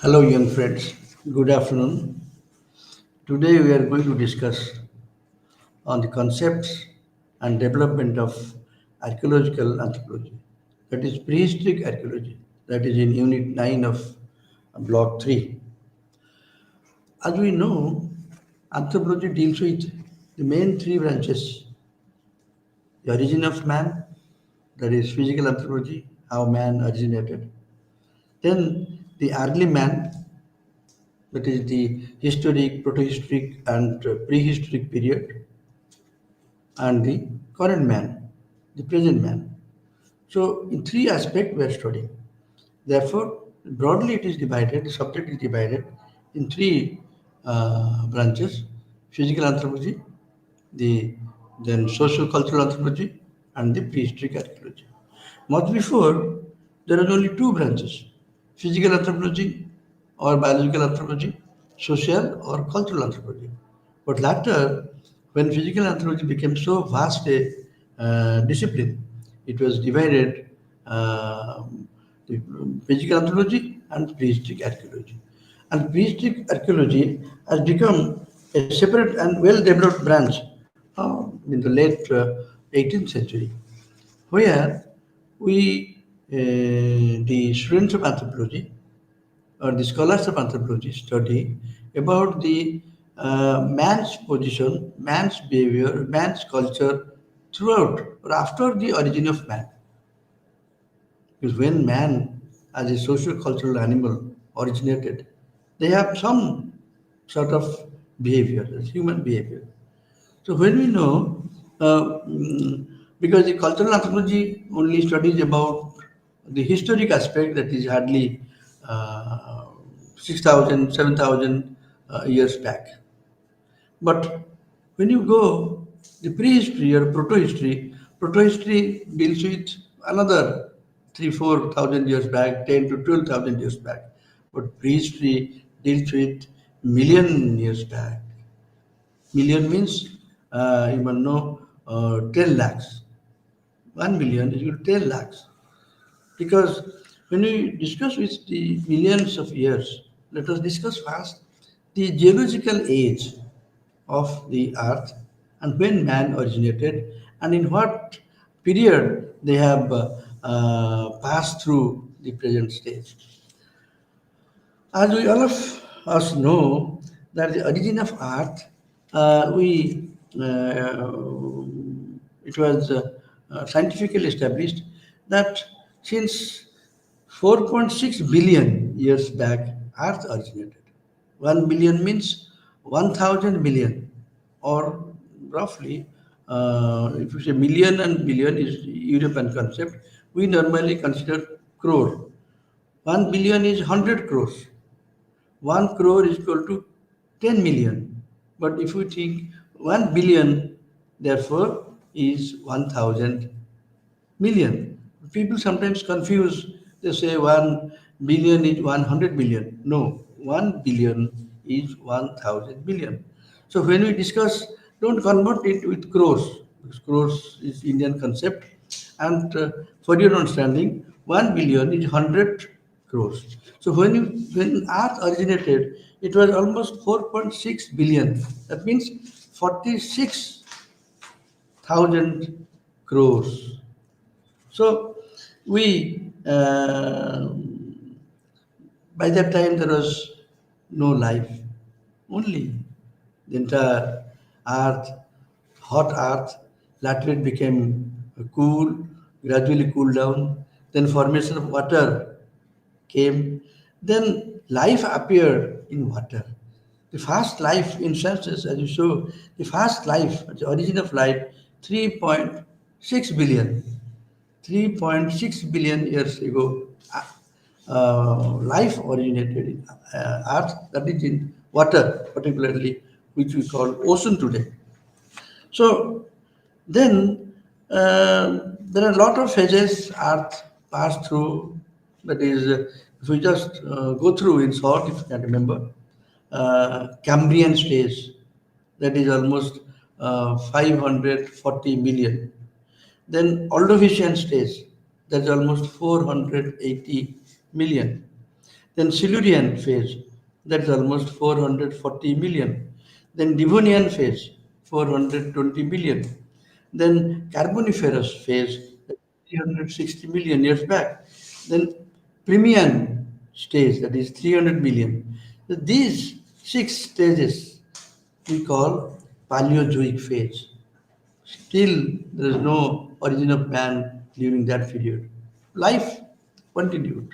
Hello, young friends. Good afternoon. Today we are going to discuss on the concepts and development of archaeological anthropology. That is prehistoric archaeology. That is in Unit 9 of Block 3. As we know, anthropology deals with the main three branches: the origin of man, that is physical anthropology, how man originated. Then the early man, that is the historic, protohistoric, and prehistoric period, and the current man, the present man. So, in three aspects we are studying. Therefore, broadly it is divided, the subject is divided in three branches: physical anthropology, the then socio-cultural anthropology, and the prehistoric archaeology. Much before, there are only two branches: physical anthropology or biological anthropology, social or cultural anthropology. But later, when physical anthropology became so vast a discipline, it was divided uh, the physical anthropology and prehistoric archaeology. And prehistoric archaeology has become a separate and well-developed branch in the late 18th century, where the students of anthropology or the scholars of anthropology study about the man's position, man's behavior, man's culture throughout or after the origin of man. Because when man, as a social cultural animal, originated, they have some sort of behavior, that's human behavior. So when we know, because the cultural anthropology only studies about the historic aspect, that is hardly uh, 6,000, years back. But when you go the prehistory or protohistory deals with another 3, 4,000 years back, 10 to 12,000 years back. But prehistory deals with million years back. Million means you must know 10 lakhs. 1 million is equal to 10 lakhs. Because when we discuss with the millions of years, let us discuss first the geological age of the earth and when man originated and in what period they have passed through the present stage. As we all of us know that the origin of earth, we it was scientifically established that since 4.6 billion years back, Earth originated. 1 billion means 1000 million, or roughly, if you say million and billion is European concept, we normally consider crore. 1 billion is 100 crores. 1 crore is equal to 10 million. But if we think 1 billion, therefore, is 1000 million. People sometimes confuse, they say 1 billion is 100 billion. No, 1 billion is 1000 billion. So when we discuss, don't convert it with crores, because crores is Indian concept. And for your understanding, 1 billion is 100 crores. So when Earth originated, it was almost 4.6 billion. That means 46,000 crores. So we, by that time, there was no life, only the entire earth, hot earth. Later it became cool, gradually cooled down. Then formation of water came. Then life appeared in water. The first life in senses, as you show, the first life, the origin of life, 3.6 billion. 3.6 billion years ago, life originated in Earth, that is in water, particularly, which we call ocean today. So then there are a lot of phases Earth passed through. That is, if we just go through in short, if you can remember, Cambrian stage, that is almost 540 million. Then Ordovician stage, that's almost 480 million. Then Silurian phase, that's almost 440 million. Then Devonian phase, 420 million. Then Carboniferous phase, 360 million years back. Then Permian stage, that is 300 million. So these six stages we call Paleozoic phase. Still, there is no origin of man during that period. Life continued.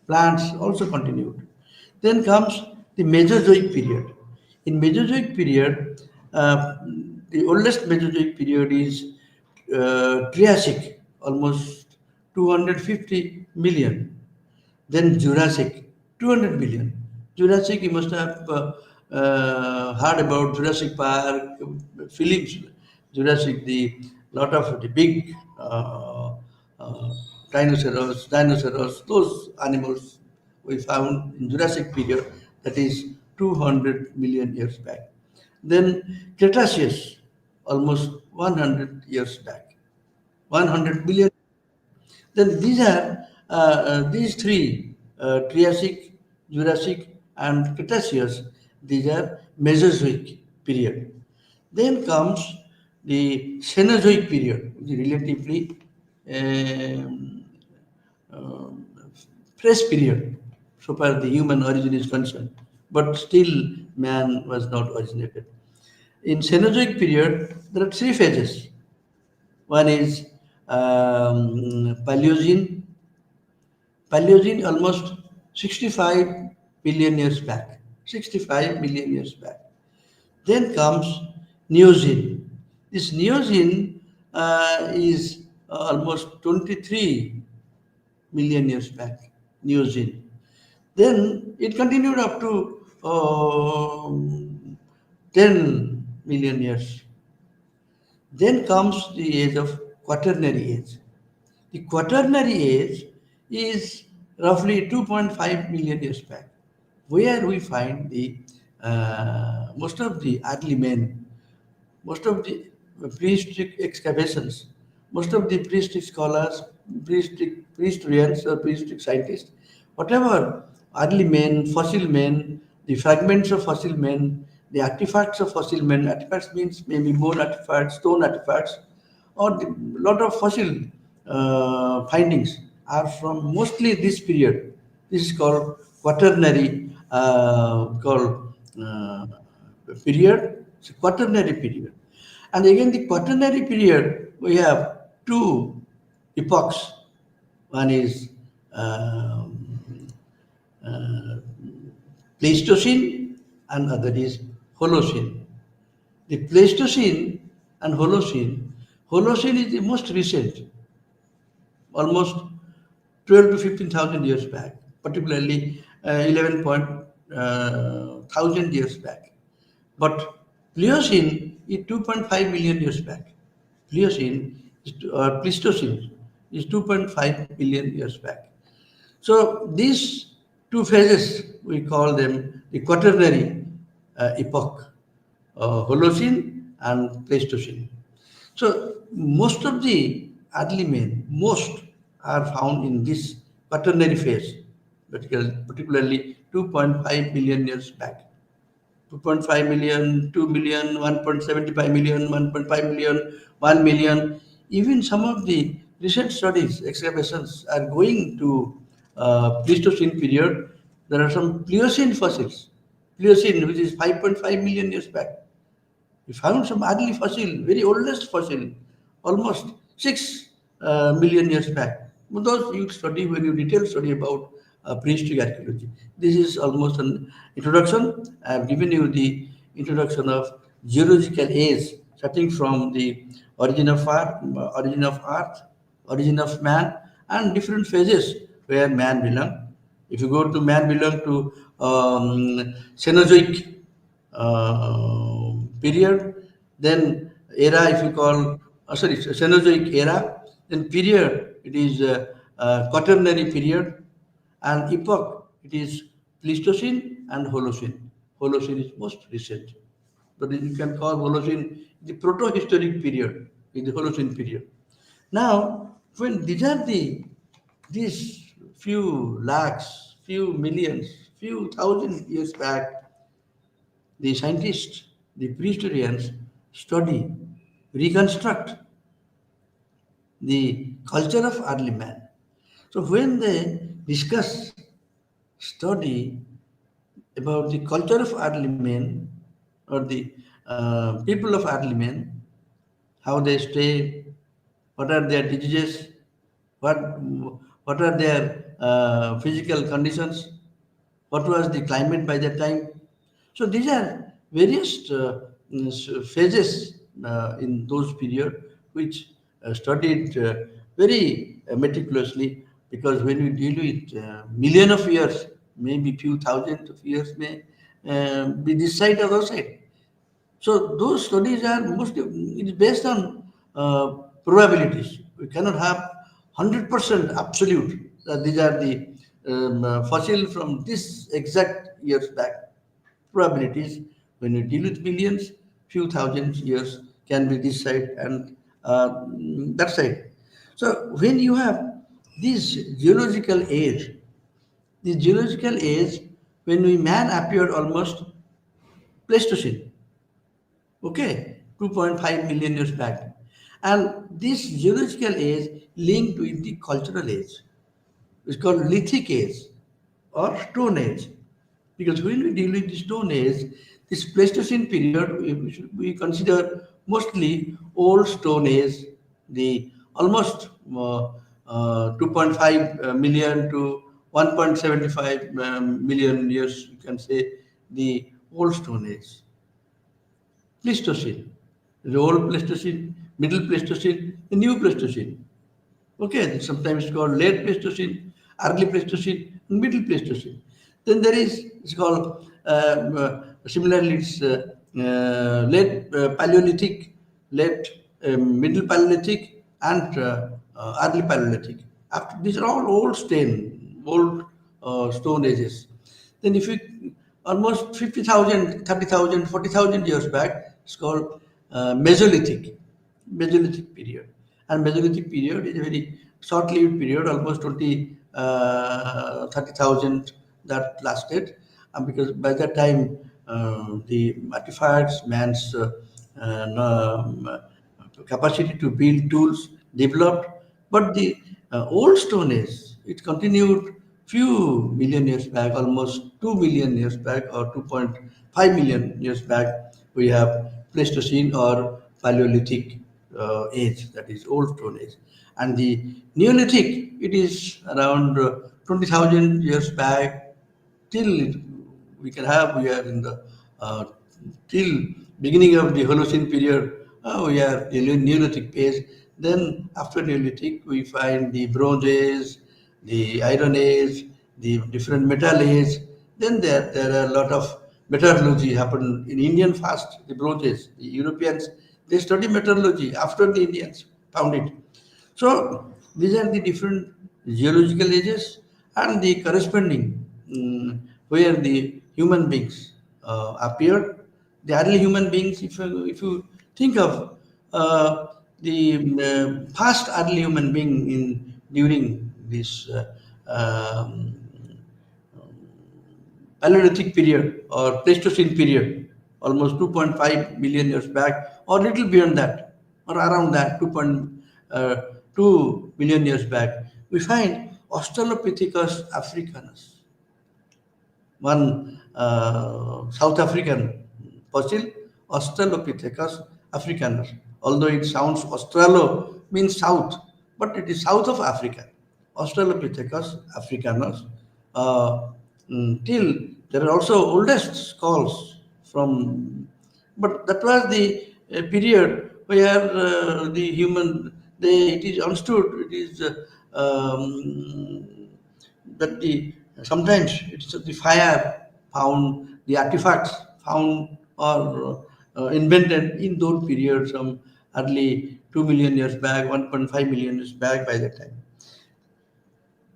Plants also continued. Then comes the Mesozoic period. In Mesozoic period, the oldest Mesozoic period is Triassic, almost 250 million. Then Jurassic, 200 billion. Jurassic, you must have heard about Jurassic Park films. Jurassic, the lot of the big dinosaurs, those animals we found in Jurassic period, that is 200 million years back. Then Cretaceous, almost 100 years back, 100 million. Then these three, Triassic, Jurassic, and Cretaceous. These are Mesozoic period. Then comes the Cenozoic period, which is relatively um, um, fresh period, so far the human origin is concerned. But still, man was not originated. In Cenozoic period, there are three phases. One is Paleogene. Paleogene almost 65 billion years back. 65 million years back. Then comes Neogene. This Neogene is almost 23 million years back. Neogene. Then it continued up to 10 million years. Then comes the age of Quaternary age. The Quaternary age is roughly 2.5 million years back, where we find the most of the early men, most of the prehistoric excavations, most of the prehistoric scholars, prehistorians or prehistoric scientists, whatever early men, fossil men, the fragments of fossil men, the artifacts of fossil men, artifacts means maybe bone artifacts, stone artifacts, or the lot of fossil findings are from mostly this period. This is called quaternary period. It's a quaternary period. And again, the quaternary period, we have two epochs. One is uh, Pleistocene and other is Holocene. The Pleistocene and Holocene is the most recent, almost 12 to 15,000 years back, particularly 11 point thousand years back. But Pliocene is 2.5 million years back. Pleistocene is 2.5 billion years back. So these two phases, we call them the quaternary epoch, Holocene and Pleistocene. So most of the early men, most are found in this quaternary phase, particularly 2.5 billion years back. 2.5 million, 2 million, 1.75 million, 1.5 million, 1 million. Even some of the recent studies, excavations are going to Pleistocene period. There are some Pliocene fossils. Pliocene, which is 5.5 million years back. We found some early fossil, very oldest fossil, almost 6 million years back. But those you study when you detail study about prehistoric archaeology. This is almost an introduction. I have given you the introduction of geological age, starting from the origin of earth, origin of man, and different phases where man belong. If you go to man belong to Cenozoic period, then era, if you call, sorry, Cenozoic era, then period, it is Quaternary period, and epoch, it is Pleistocene and Holocene. Holocene is most recent. But you can call Holocene the proto-historic period, in the Holocene period. Now, when these are these few lakhs, few millions, few thousand years back, the scientists, the prehistorians study, reconstruct the culture of early man. So when they discuss, study about the culture of early men or the people of early men, how they stay, what are their diseases, what what are their physical conditions, what was the climate by that time. So these are various phases in those period which studied very meticulously, because when we deal with million of years, maybe few thousand of years may be this side or that side. So those studies are mostly it is based on probabilities. We cannot have 100% absolute. These are the fossil from this exact years back. Probabilities when you deal with millions, few thousand years can be this side and that side. So when you have this geological age, the geological age when we man appeared almost Pleistocene. Okay, 2.5 million years back. And this geological age linked with the cultural age. It's called lithic age or stone age. Because when we deal with the stone age, this Pleistocene period, we consider mostly old stone age, the almost 2.5 million to 1.75 million years, you can say, the old stone age. Pleistocene. The old Pleistocene, middle Pleistocene, the new Pleistocene. Okay, sometimes it's called late Pleistocene, early Pleistocene, and middle Pleistocene. Then there is, it's called, similarly, it's late Paleolithic, late middle Paleolithic, and early Paleolithic. After these are all old stone ages. Then if you almost 50,000, 30,000, 40,000 years back, it's called Mesolithic period. And Mesolithic period is a very short-lived period, almost 20, 30,000 that lasted. Because by that time, the artifacts, man's capacity to build tools developed. But the old Stone Age, it continued few million years back, almost 2 million years back or 2.5 million years back. We have Pleistocene or Paleolithic age, that is old Stone Age. And the Neolithic, it is around 20,000 years back till we can have, we are in the till beginning of the Holocene period, we are in Neolithic phase. Then after Neolithic we find the Bronze Age, the Iron Age, the different Metal Age. Then there are a lot of metallurgy happened in Indian first, the Bronze Age. The Europeans, they study metallurgy after the Indians found it. So these are the different geological ages and the corresponding where the human beings appeared. The early human beings, if you think of the past early human being in during this Paleolithic period or Pleistocene period, almost 2.5 million years back, or little beyond that, or around that, 2.2 million years back, we find Australopithecus africanus, one South African fossil, Australopithecus africanus. Although it sounds Australo means south, but it is south of Africa. Australopithecus africanus. Uh, Till there are also oldest skulls from, but that was the period where the human, they, it is understood, it is that the sometimes it's the fire found, the artifacts found or invented in those periods, some early 2 million years back, 1.5 million years back by that time.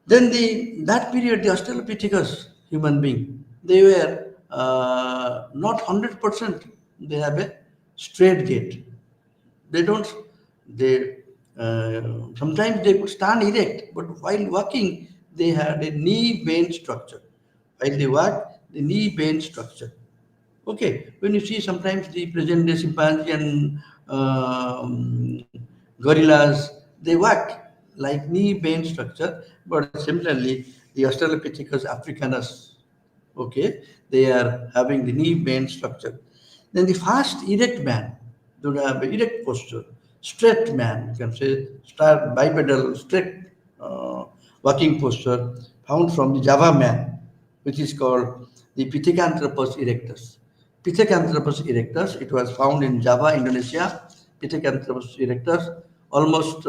Then the that period, the Australopithecus human being, they were not 100%. They have a straight gait. They don't. They sometimes they could stand erect, but while walking, they had a knee bend structure. While they walk, the knee bend structure. Okay, when you see sometimes the present day chimpanzee and gorillas, they walk like knee bend structure, but similarly, the Australopithecus africanus, okay, they are having the knee bend structure. Then the fast erect man, they would have erect posture. Straight man, you can say start bipedal straight uh, walking posture found from the Java man, which is called the Pithecanthropus erectus. Pithecanthropus erectus, it was found in Java, Indonesia. Pithecanthropus erectus, almost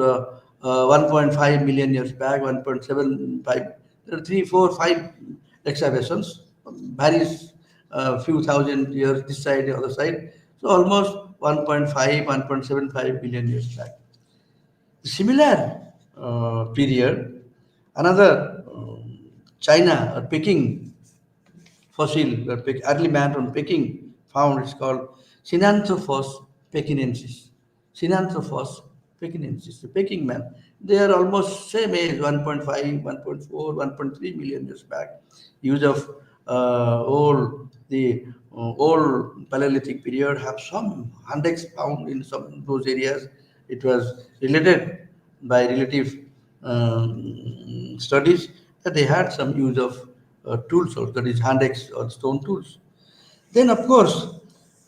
1.5 million years back, 1.75, there are 3, 4, 5 excavations, varies few thousand years this side, the other side. So almost 1.5, 1.75 billion years back. Similar period, another China or Peking fossil, early man from Peking found, is called Sinanthropus pekinensis. Sinanthropus pekinensis, the Peking man. They are almost same age, 1.5, 1.4, 1.3 million years back. Use of old Paleolithic period have some index found in some of those areas. It was related by relative studies that they had some use of tools, or that is hand axe or stone tools. Then, of course,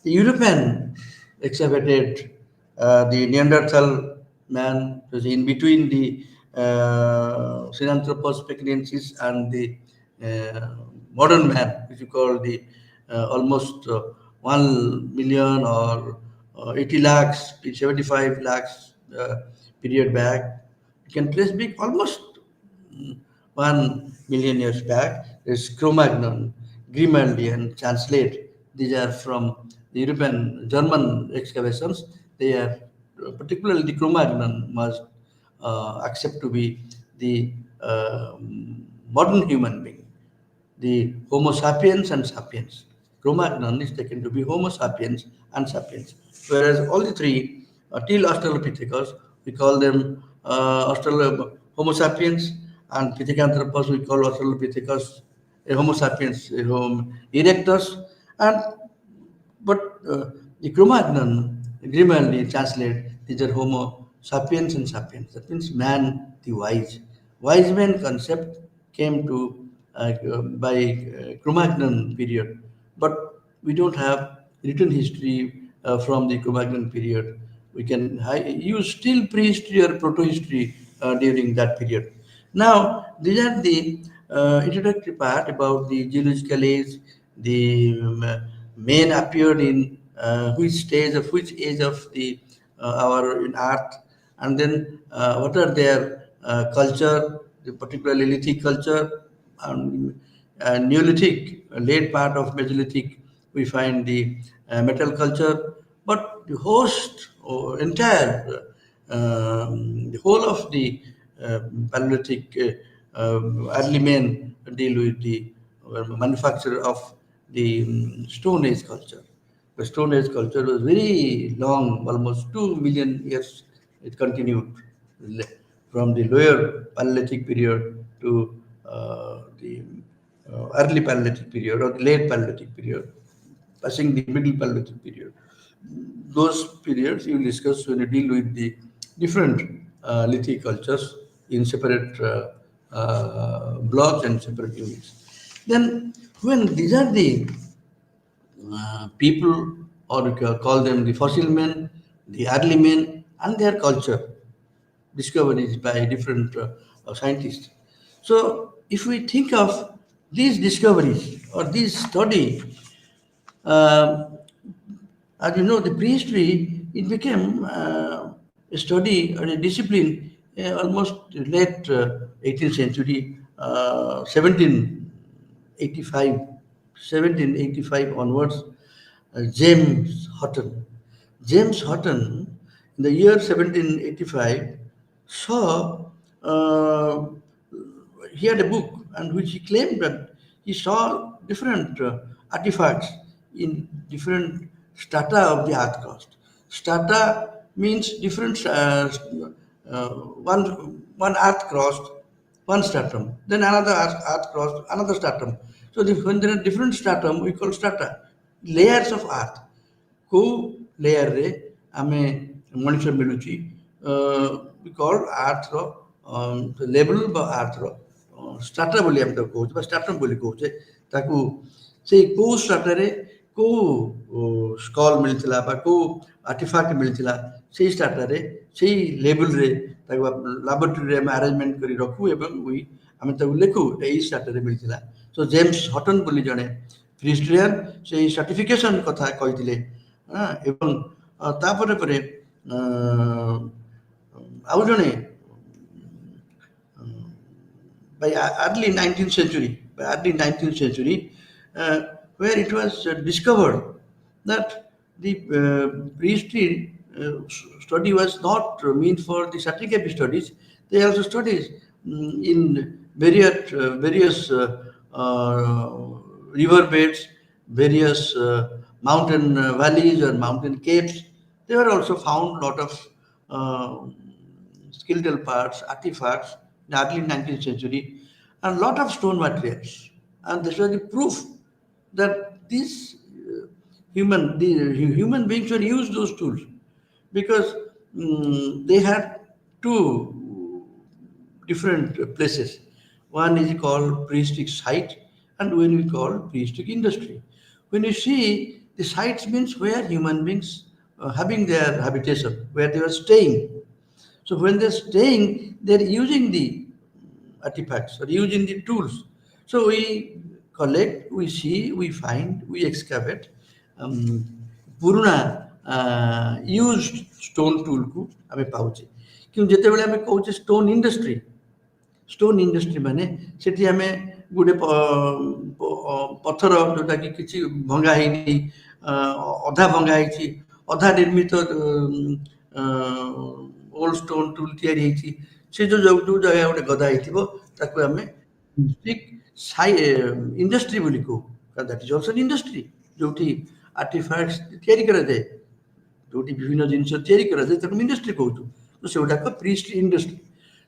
the European excavated the Neanderthal man, was in between the Sinanthropus pekinensis and the uh, modern man, which you call the almost 1 million or 80 lakhs, 75 lakhs period back. You can trace big almost 1 million years back. There's Cro-Magnon, Grimaldi, and Chancelate. These are from the European German excavations. They are particularly the Cro-Magnon must accept to be the modern human being, the Homo sapiens and sapiens. Cro-Magnon is taken to be Homo sapiens and sapiens, whereas all the three, till Australopithecus, we call them Homo sapiens, and Pithecanthropus, we call Australopithecus a Homo sapiens, a Homo erectus, and but the Cro-Magnon, Grimaldi translate these are Homo sapiens and sapiens. That means man, the wise. Wise man concept came to by Cro-Magnon period, but we don't have written history from the Cro-Magnon period. We can use still prehistory or proto-history during that period. Now, these are the introductory part about the geological age, the men appeared in which age of the our in Earth, and then what are their culture, the particularly Lithic culture, and Neolithic, late part of Mesolithic, we find the metal culture, but the host or entire the whole of the Paleolithic early men deal with the manufacture of the Stone Age culture. The Stone Age culture was very long, almost 2 million years. It continued from the lower Paleolithic period to the early Paleolithic period or the late Paleolithic period, passing the middle Paleolithic period. Those periods you will discuss when you deal with the different lithic cultures in separate blocks and separate units. Then, when these are the people, or you can call them the fossil men, the early men, and their culture discoveries by different scientists. So, if we think of these discoveries or these study, uh, as you know, the prehistory, it became a study or a discipline almost late 18th century, 1785, 1785 onwards. James Hutton. James Hutton, in the year 1785, saw he had a book and which he claimed that he saw different artifacts in different strata of the earth crust. Strata means different one earth crust one stratum, then another earth cross, another stratum. So when there are different stratum, we call strata, layers of earth. को layer रे आमे मनुष्य मिलुची we call earth रो level बा earth रो strata बोली हम तो कहूँ बा स्ट्राटम बोली कहूँ ताकू से को स्ट्राटा रे को स्कॉल मिलतिला बा को आर्टिफैक्ट मिलतिला से स्ट्राटा रे से लेवल रे ताकू लैबोरेटरी रे में अरेंजमेंट करी रखू एवं वही हमें तो लेखु ए स्ट्राटा रे मिलतिला सो जेम्स हटन बोली जने क्रिस्टियन से सर्टिफिकेशन कथा कहिथिले ଏବଂ ତାପରେ ପରେ ଆଉ ଜଣେ by early 19th century, where it was discovered that the priestly study was not meant for the certificate studies. They also studies in various river beds, various mountain valleys or mountain caves. They were also found lot of skeletal parts, artifacts in the early 19th century, and lot of stone materials. And this was the proof that human beings were used those tools because they had two different places. One is called priestic site, and when we call priestic industry. When you see the sites means where human beings having their habitation, where they were staying. So when they're staying, they're using the artifacts or using the tools. So we collect, we see, we find, we excavate. ପୁରୁଣା used stone ଟୁଲ୍କୁ ଆମେ ପାଉଛେ କିନ୍ତୁ ଯେତେବେଳେ ଆମେ କହୁଛେ stone industry ମାନେ ସେଠି ଆମେ ଗୋଟେ ପଥର ଯୋଉଟାକି କିଛି ଭଙ୍ଗା ହେଇନି ଅଧା ଭଙ୍ଗା ହେଇଛି ଅଧା ନିର୍ମିତ ଓଲ୍ଡ ଷ୍ଟୋନ୍ ଟୁଲ୍ ତିଆରି ହେଇଛି ସେ ଯୋଉ ଜାଗା ଗୋଟେ ଗଦା ହେଇଥିବ ତାକୁ ଆମେ ଇଣ୍ଡଷ୍ଟ୍ରି ବୋଲି କହୁ ଦ୍ୟାଟ୍ ଇଜ୍ ଅଲସୋ ଇଣ୍ଡଷ୍ଟ୍ରି ଯୋଉଠି ଆର୍ଟିଫାକ୍ଟସ୍ ତିଆରି କରାଯାଏ ଯୋଉଠି ବିଭିନ୍ନ ଜିନିଷ ତିଆରି କରାଯାଏ ତାକୁ ଇଣ୍ଡଷ୍ଟ୍ରି କହୁଛୁ ତ ସେଗୁଡ଼ାକ ପ୍ରିଷ୍ଟ ଇଣ୍ଡଷ୍ଟ୍ରି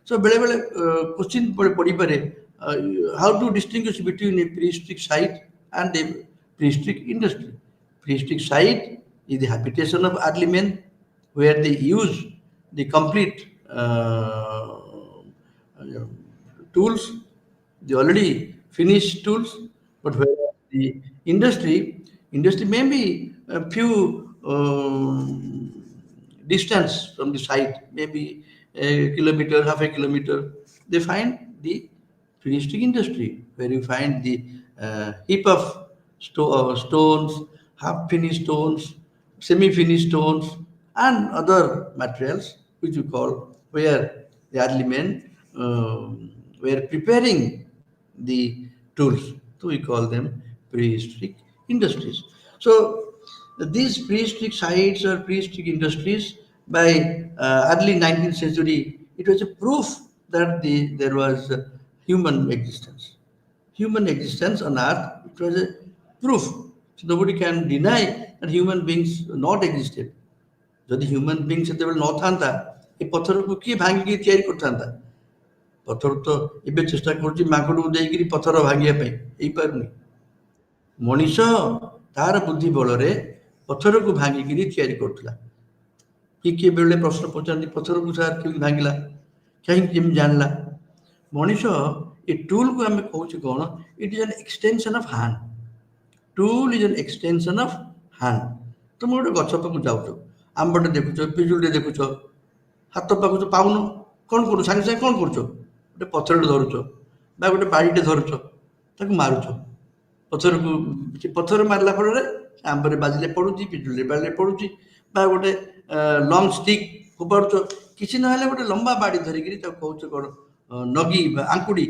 ସୋ ବେଳେବେଳେ କୋଶ୍ଚିନ୍ ପଡ଼ିପାରେ how to distinguish between a prehistoric site and a prehistoric industry prehistoric site is the habitation of early men where they use the complete tools, the already finished tools, but where the industry may be a few distance from the site, maybe a kilometer, half a kilometer, they find the finished industry, where you find the heap of stones, half finished stones, semi finished stones, and other materials which we call where the early men were preparing the tools. So we call them prehistoric industries. So these prehistoric sites or prehistoric industries by early 19th century, it was a proof that there was human existence. Human existence on earth, it was a proof. So nobody can deny that human beings not existed. ଯଦି human being ସେତେବେଳେ ନଥାନ୍ତା ଏ ପଥରକୁ କିଏ ଭାଙ୍ଗିକି ତିଆରି କରିଥାନ୍ତା ପଥର ତ ଏବେ ଚେଷ୍ଟା କରୁଛି ମାଙ୍କଡକୁ ଦେଇକିରି ପଥର ଭାଙ୍ଗିବା ପାଇଁ ହେଇପାରୁନି ମଣିଷ ତାର ବୁଦ୍ଧି ବଳରେ ପଥରକୁ ଭାଙ୍ଗିକିରି ତିଆରି କରୁଥିଲା କିଏ ବେଳେ ପ୍ରଶ୍ନ ପଚାରନ୍ତି ପଥରକୁ ସାର୍ କେମିତି ଭାଙ୍ଗିଲା କାହିଁକି କେମିତି ଜାଣିଲା ମଣିଷ ଏ ଟୁଲକୁ ଆମେ କହୁଛେ କ'ଣ it is an extension of hand tool is an extension of hand ତୁମେ ଗୋଟେ ଗଛ ପାଖକୁ ଯାଉଛ ଆମ୍ବଟେ ଦେଖୁଛ ପିଜୁଳିଟେ ଦେଖୁଛ ହାତ ପାଖକୁ ପାଉନ କ'ଣ କରୁଛ ସାଙ୍ଗେ ସାଙ୍ଗେ କ'ଣ କରୁଛ ଗୋଟେ ପଥରଟେ ଧରୁଛ ବା ଗୋଟେ ବାଡ଼ିଟେ ଧରୁଛ ତାକୁ ମାରୁଛ ପଥରକୁ ସେ ପଥର ମାରିଲା ଫଳରେ ଆମ୍ବରେ ବାଜିଲେ ପଡୁଛି ପିଜୁଳିରେ ବାଜିଲେ ପଡୁଛି ବା ଗୋଟେ ଲଙ୍ଗ ଷ୍ଟିକ୍ ଫୋପାଡୁଛ କିଛି ନହେଲେ ଗୋଟେ ଲମ୍ବା ବାଡ଼ି ଧରିକିରି ତାକୁ କହୁଛ କ'ଣ ନଗି ବା ଆଙ୍କୁଡ଼ି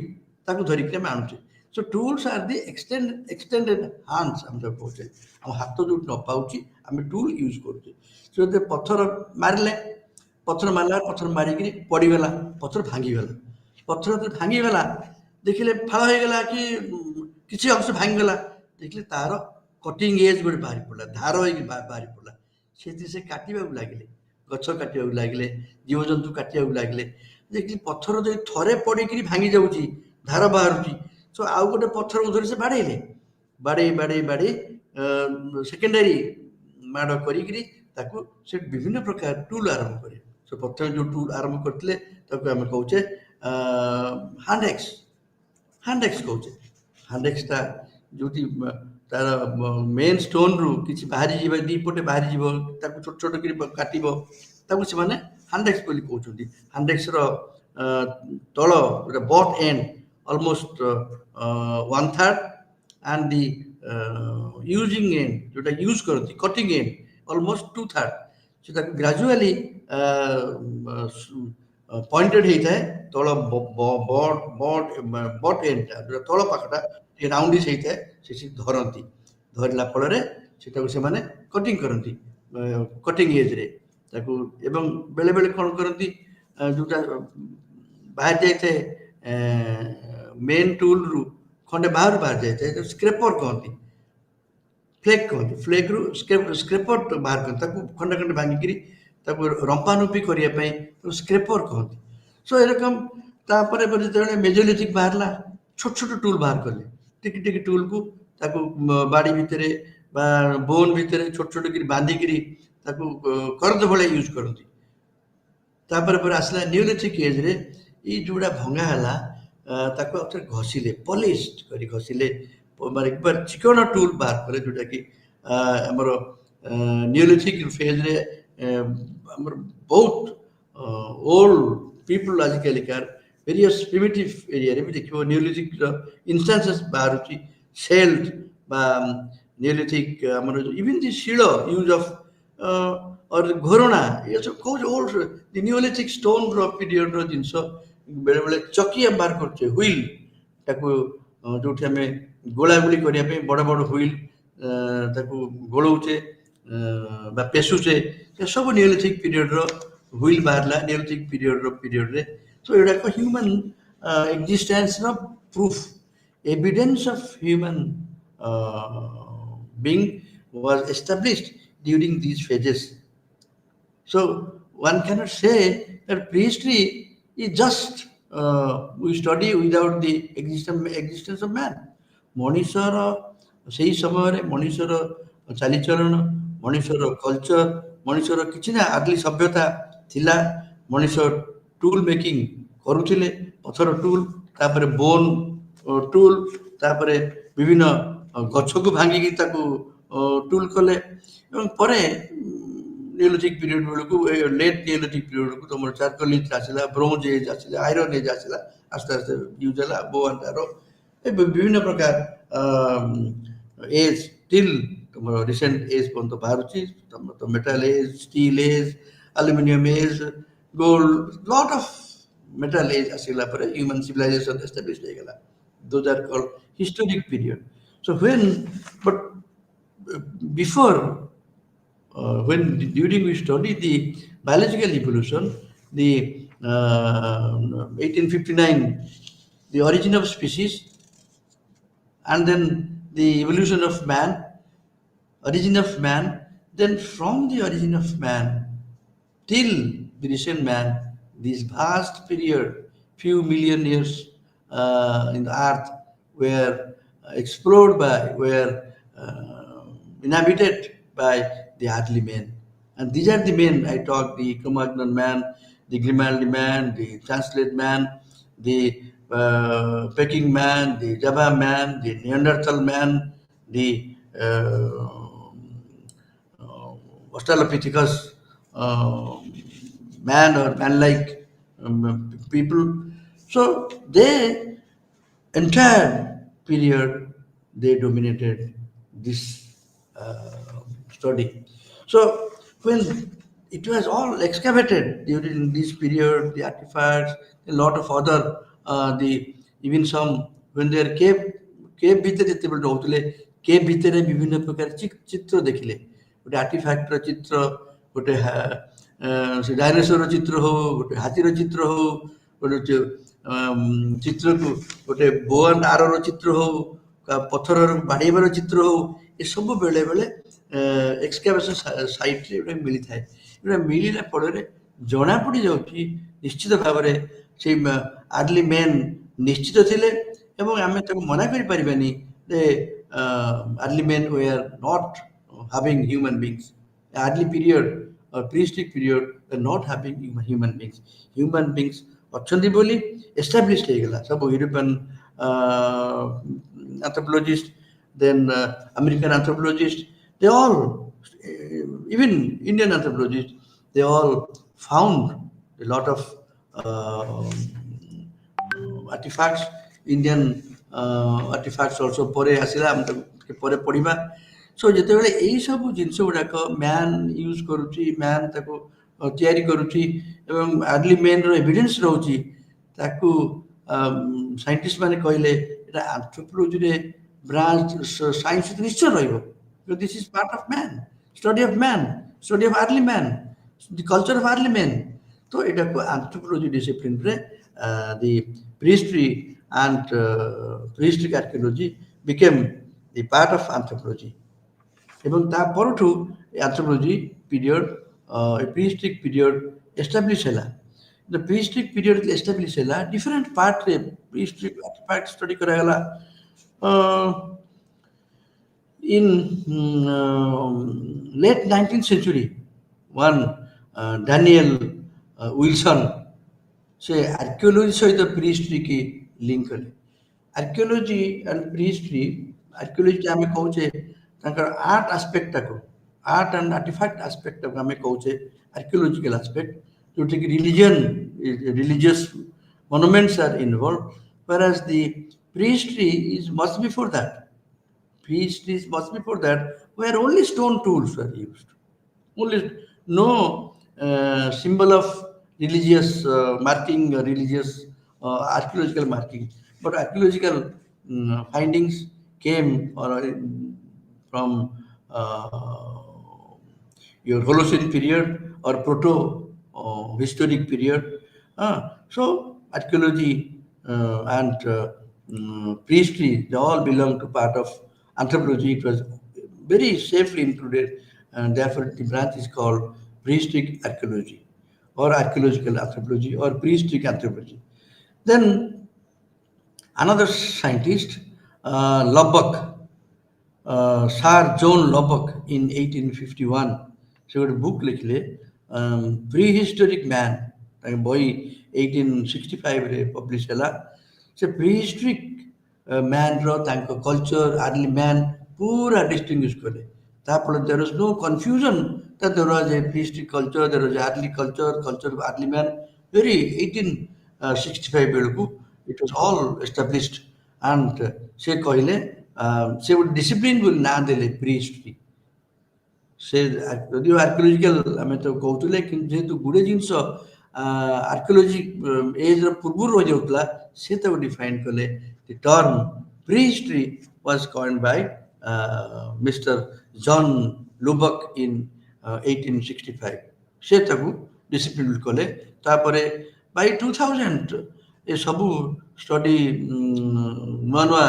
ତାକୁ ଧରିକିରି ଆମେ ଆଣୁଛେ ସୋ ଟୁଲ୍ସ ଆର୍ ଦି ଏକ୍ସଟେଣ୍ଡେଡ ହ୍ୟାଣ୍ଡସ୍ ଆମେ ତାକୁ କହୁଛେ ଆମ ହାତ ଯୋଉଠି ନ ପାଉଛି ଆମେ ଟୁଲ୍ ୟୁଜ୍ କରୁଛେ ଯଦି ପଥର ମାରିଲେ ପଥର ମାରିଲା ପଥର ମାରିକିରି ପଡ଼ିଗଲା ପଥର ଭାଙ୍ଗିଗଲା ପଥର ଭାଙ୍ଗିଗଲା ଦେଖିଲେ ଫାଳ ହେଇଗଲା କି କିଛି ଅଂଶ ଭାଙ୍ଗିଗଲା ଦେଖିଲେ ତାର କଟିଂ ଏଜ୍ ଗୋଟେ ବାହାରି ପଡ଼ିଲା ଧାର ହେଇକି ବାହାରି ପଡ଼ିଲା ସେଥିରେ ସେ କାଟିବାକୁ ଲାଗିଲେ ଗଛ କାଟିବାକୁ ଲାଗିଲେ ଜୀବଜନ୍ତୁ କାଟିବାକୁ ଲାଗିଲେ ଯେ ପଥର ଯଦି ଥରେ ପଡ଼ିକିରି ଭାଙ୍ଗି ଯାଉଛି, ଧାର ବାହାରୁଛି, ତ ଆଉ ଗୋଟେ ପଥରକୁ ଧରି ସେ ବାଡ଼େଇଲେ, ବାଡ଼େଇ ସେକେଣ୍ଡାରୀ ମାଡ଼ କରିକିରି ତାକୁ ସେ ବିଭିନ୍ନ ପ୍ରକାର ଟୁଲ୍ ଆରମ୍ଭ କରେ। ସେ ପ୍ରଥମେ ଯେଉଁ ଟୁଲ୍ ଆରମ୍ଭ କରିଥିଲେ ତାକୁ ଆମେ କହୁଛେ ହ୍ୟାଣ୍ଡ ଏକ୍ସ କହୁଛେ। ହ୍ୟାଣ୍ଡ ଏକ୍ସଟା ଯେଉଁଠି ତାର ମେନ୍ ଷ୍ଟୋନ୍ରୁ କିଛି ବାହାରିଯିବ, ଦୁଇ ପଟେ ବାହାରିଯିବ, ତାକୁ ଛୋଟ ଛୋଟ କରି କାଟିବ, ତାକୁ ସେମାନେ ହ୍ୟାଣ୍ଡ ଏକ୍ସ ବୋଲି କହୁଛନ୍ତି। ହ୍ୟାଣ୍ଡ ଏକ୍ସର ତଳ ଗୋଟେ butt end almost 1/3 and the using end जोटा यूज करती कटिंग एंड almost 2/3 से ताको ग्रेजुअली पॉइंटेड होता है तल बट एंड जो तल पाखटा ये राउंडिश होता है से धरती धरला फल से माने कटिंग करती कटिंग एज रे ताको एवं बेले बेले कौन करती जोटा बाहर जाए मेन टूल रु खंडे बाहर जाए स्क्रेपर कहती फ्लेक कहती फ्लेक रु स्क्रेपर बाहर करते खंडे खंडे भांगिकी रंपा रुपी करने स्क्रेपर कहती। सो एरकम तापर जो मेजोलिथिक बाहरला छोट छोट टूल बाहर कले टिकी टिकी टूल को ताकू बाड़ी भितर बोन भितर छोट छोट कर बांधिकी करद भाई यूज करती। तापर आसला न्यूलिथिक एज रे ये जोड़ा भंगा है ताको आउथरे घषिले पॉलिश करी घषिले एक बार चिकन टूल बाहर करे जोटा कि हमर न्यूलिथिक फेज रे हमर बहुत ओल्ड पीपल आजिकल कार वेरियस प्रिमिटिव एरिया रे भी देखिबो न्यूलिथिक इंस्टेंसेस बाहर सेल्ड बा न्यूलिथिक हमर even the shell use of और घोरणा ये सब कौन ओल्ड द न्यूलिथिक स्टोन रो पीरियड रो जिंस बेले बेले चकिया बाहर करछे व्हील ताकू जोठी हमें गोला गोली करिया पे बड़ बड़ व्हील ताकू गोलौचे बा पेसुचे ये सब न्यूलिथिक पीरियड रो व्हील बाहरला न्यूलिथिक पीरियड रे। सो एडा को ह्यूमन एक्जिस्टेंस रो proof evidence of human being was established during these phases. So one cannot say that prehistory is just we study without the existence of man. मनुष्यर से समय मनुष्यर चालीचलन मनुष्यर culture मनुष्यर किसी ना आदि सभ्यता थिला मनुष्य टूल मेकिंग करुले पथर टूल तापर बोन टूल तापर विभिन्न गछ को भांगिकी टूल कले परे न्यूलिथिक पीरियड बेलू लेट न्यूलिथिक पीरियड को तुम चारकोलिथ आसला ब्रोंज एज आसला आयरन एज आसला आस्ते आस्ते यूज है बो एंड आरो विभिन्न प्रकार एज टिल तुम रिसेंट एज पर्यंत बाहर तो metal age steel age aluminium age gold lot of metal age आसला पर ह्यूमन सिविलाइजेशन एस्टाब्लिश्ड हो गला those are called historic period. So when but before when during we study the biological evolution, the 1859, the origin of species, and then the evolution of man, then from the origin of man till the recent man, this vast period, few million years in the earth were explored by, were inhabited by the earthly men. And these are the men I talk, the Cro-Magnon man, the Grimaldi man, the Translate man, the Peking man, the Java man, the Neanderthal man, the Australopithecus man or man-like people. So they entire period they dominated this study. So when it was all excavated during this period, the artifacts, a lot of other the even some when they are cave भितर ଯେତେବେଳେ ରହୁଥିଲେ cave ଭିତରେ ବିଭିନ୍ନ ପ୍ରକାର ଚିତ୍ର ଦେଖିଲେ ଗୋଟେ ଆର୍ଟିଫାକ୍ଟର ଚିତ୍ର ଗୋଟେ ସେ ଡାଇନୋସରର ଚିତ୍ର ହଉ ଗୋଟେ ହାତୀର ଚିତ୍ର ହଉ ଗୋଟେ ଚିତ୍ରକୁ ଗୋଟେ ବୋ ଆଣ୍ଡ ଆରୋର ଚିତ୍ର ହଉ ପଥରର ବାଡ଼େଇବାର ଚିତ୍ର ହଉ ଏସବୁ ବେଳେ ବେଳେ ଏକ୍ସକାଭେସନ୍ ସାଇଟ୍ରେ ଗୋଟେ ମିଳିଥାଏ। ଏଗୁଡ଼ା ମିଳିଲା ଫଳରେ ଜଣାପଡ଼ି ଯାଉଛି ନିଶ୍ଚିତ ଭାବରେ ସେଇ ଆର୍ଲି ମେନ୍ ନିଶ୍ଚିତ ଥିଲେ ଏବଂ ଆମେ ତାକୁ ମନା କରିପାରିବାନି ଯେ early men were not having human beings early period prehistoric period not having human beings human beings ଅଛନ୍ତି ବୋଲି ଏଷ୍ଟାବ୍ଲିଶ୍ ହେଇଗଲା ସବୁ European anthropologists, then American anthropologists, they all, even Indian anthropologists, they all found a lot of artifacts, Indian artifacts also ପରେ ଆସିଲା ଆମେ ତାକୁ ଟିକେ ପରେ ପଢ଼ିବା ସୋ ଯେତେବେଳେ ଏଇ ସବୁ ଜିନିଷ ଗୁଡ଼ାକ ମ୍ୟାନ୍ ୟୁଜ୍ କରୁଛି ମ୍ୟାନ୍ ତାକୁ ତିଆରି କରୁଛି ଏବଂ ଆର୍ଲି ମେନ୍ର ଏଭିଡେନ୍ସ ରହୁଛି ତାକୁ ସାଇଣ୍ଟିଷ୍ଟ ମାନେ କହିଲେ ଏଇଟା ଆନ୍ଥ୍ରୋପୋଲୋଜିରେ ବ୍ରାଞ୍ଚ ସାଇନ୍ସ ନିଶ୍ଚୟ ରହିବ this is part of man study of early man the culture of early man ତ ଏଇଟାକୁ ଆନ୍ଥ୍ରୋପୋଲୋଜି ଡିସିପ୍ଲିନରେ the prehistory and prehistoric archaeology became the part of anthropology এবং ତା ପରଠୁ anthropology period a prehistoric period establish ହେଲା the prehistoric period establish ହେଲା different part ରେ prehistoric artifact study କରାଗଲା in late 19th century one Daniel Wilson ସେ archaeology ସହିତ ପ୍ରିହିଷ୍ଟ୍ରି କି ଲିଙ୍କ କଲେ ଆର୍କିଓଲୋଜି ଆଣ୍ଡ ପ୍ରିହିଷ୍ଟ୍ରି ଆର୍କିଓଲୋଜି ଆମେ କହୁଛେ ତାଙ୍କର ଆର୍ଟ ଆସ୍ପେକ୍ଟଟାକୁ ଆର୍ଟ ଆଣ୍ଡ ଆର୍ଟିଫାକ୍ଟ ଆସ୍ପେକ୍ଟଟାକୁ ଆମେ କହୁଛେ ଆର୍କିଓଲୋଜିକାଲ ଆସ୍ପେକ୍ଟ ଯୋଉଠିକି religious monuments are involved whereas the priestry is much before that priestry is much before that where only stone tools were used only no symbol of religious marking, religious archaeological marking. But archaeological findings came from your Holocene period or proto-historic period. So archaeology and priestry, they all belong to part of anthropology. It was very safely included, and therefore the branch is called prehistoric archaeology or archaeological anthropology or prehistoric anthropology. Then another scientist, Lubbock, Sir John Lubbock in 1851, ସେ ଗୋଟେ book ଲେଖିଲେ ପ୍ରିହିଷ୍ଟୋରିକ୍ man ତାଙ୍କ ବହି 1865ରେ publish ହେଲା ସେ ପ୍ରିହିଷ୍ଟୋରିକ୍ ମ୍ୟାନ୍ର ତାଙ୍କ culture early man ପୁରା distinguish କଲେ ତାଫଳରେ there is no confusion that there was a prehistoric culture, there was early culture, culture of early man. Very 1865 ବେଳକୁ it was all established and ସେ କହିଲେ ସେ ଗୋଟେ ଡିସିପ୍ଲିନ ବୋଲି ନାଁ ଦେଲେ ପ୍ରିହିଷ୍ଟରି ସେ ଯଦିଓ ଆର୍କିଓଲୋଜିକାଲ ଆମେ ତ କହୁଥିଲେ କିନ୍ତୁ ଯେହେତୁ ଗୁଡ଼େ ଜିନିଷ ଆର୍କିଓଲୋଜି ଏଜ୍ର ପୂର୍ବରୁ ରହିଯାଉଥିଲା ସେ ତାକୁ ଡିଫାଇନ୍ କଲେ the term prehistory was coined by mister John Lubbock in 1865 ସେ ତାକୁ ଡିସିପ୍ଲିନ କଲେ ତାପରେ ବାଇ 2000 ଏ ସବୁ ଷ୍ଟଡି ନୂଆ ନୂଆ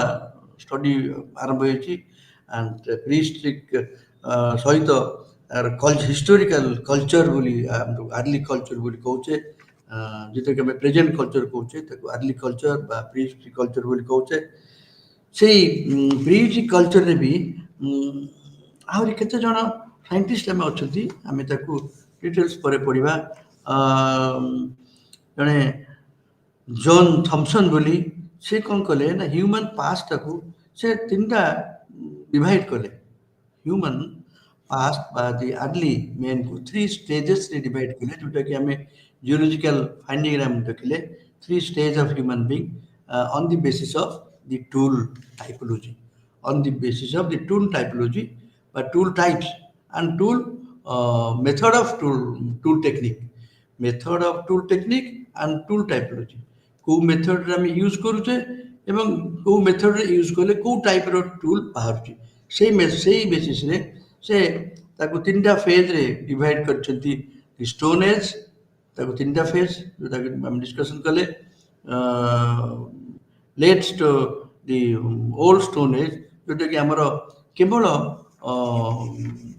ଷ୍ଟଡି ଆରମ୍ଭ ହେଇଛି ଆଣ୍ଡ ପ୍ରିହିଷ୍ଟରିକ୍ ସହିତ ହିଷ୍ଟୋରିକାଲ କଲଚର ବୋଲି ଆର୍ଲି କଲଚର ବୋଲି କହୁଛେ ଯେଟାକି ଆମେ ପ୍ରେଜେଣ୍ଟ କଲଚର କହୁଛେ ତାକୁ ଆର୍ଲି କଲଚର ବା ପ୍ରିହିଷ୍ଟରି କଲଚର ବୋଲି କହୁଛେ ସେଇ ପ୍ରିହିଷ୍ଟରି କଲଚରରେ ବି ଆହୁରି କେତେ ଜଣ ସାଇଣ୍ଟିଷ୍ଟ ଆମେ ଅଛନ୍ତି ଆମେ ତାକୁ ଡିଟେଲ୍ସ ପରେ ପଢ଼ିବା ଜଣେ ଜନ୍ ଥମ୍ପସନ୍ ବୋଲି ସେ କ'ଣ କଲେ ନା ହ୍ୟୁମାନ୍ ପାଷ୍ଟଟାକୁ ସେ ତିନିଟା ଡିଭାଇଡ୍ କଲେ ହ୍ୟୁମାନ୍ ପାଷ୍ଟ ବା ଦି ଆର୍ଲି ମେନ୍କୁ 3 ଷ୍ଟେଜେସରେ ଡିଭାଇଡ୍ କଲେ ଯେଉଁଟାକି ଆମେ ଜିଓଲୋଜିକାଲ ଫାଇଣ୍ଡିଂରେ ଆମେ ଦେଖିଲେ 3 stage of human being on the basis of the tool typology on the basis of the tool typology but tool types and tool method of tool technique and tool typology କୋଉ ମେଥଡରେ ଆମେ use କରୁଛେ ଏବଂ କୋଉ ମେଥଡରେ use କଲେ କୋଉ ଟାଇପର tool ବାହାରୁଛି ସେଇ ବେସିସରେ ସେ ତାକୁ ତିନିଟା ଫେଜ୍ରେ ଡିଭାଇଡ୍ କରିଛନ୍ତି ଷ୍ଟୋନ୍ ଏଜ୍ ତାକୁ ତିନିଟା ଫେଜ୍ ଯେଉଁଟାକି ଆମେ ଡିସ୍କସନ୍ କଲେ let the old stone age ଯେଉଁଟାକି ଆମର କେବଳ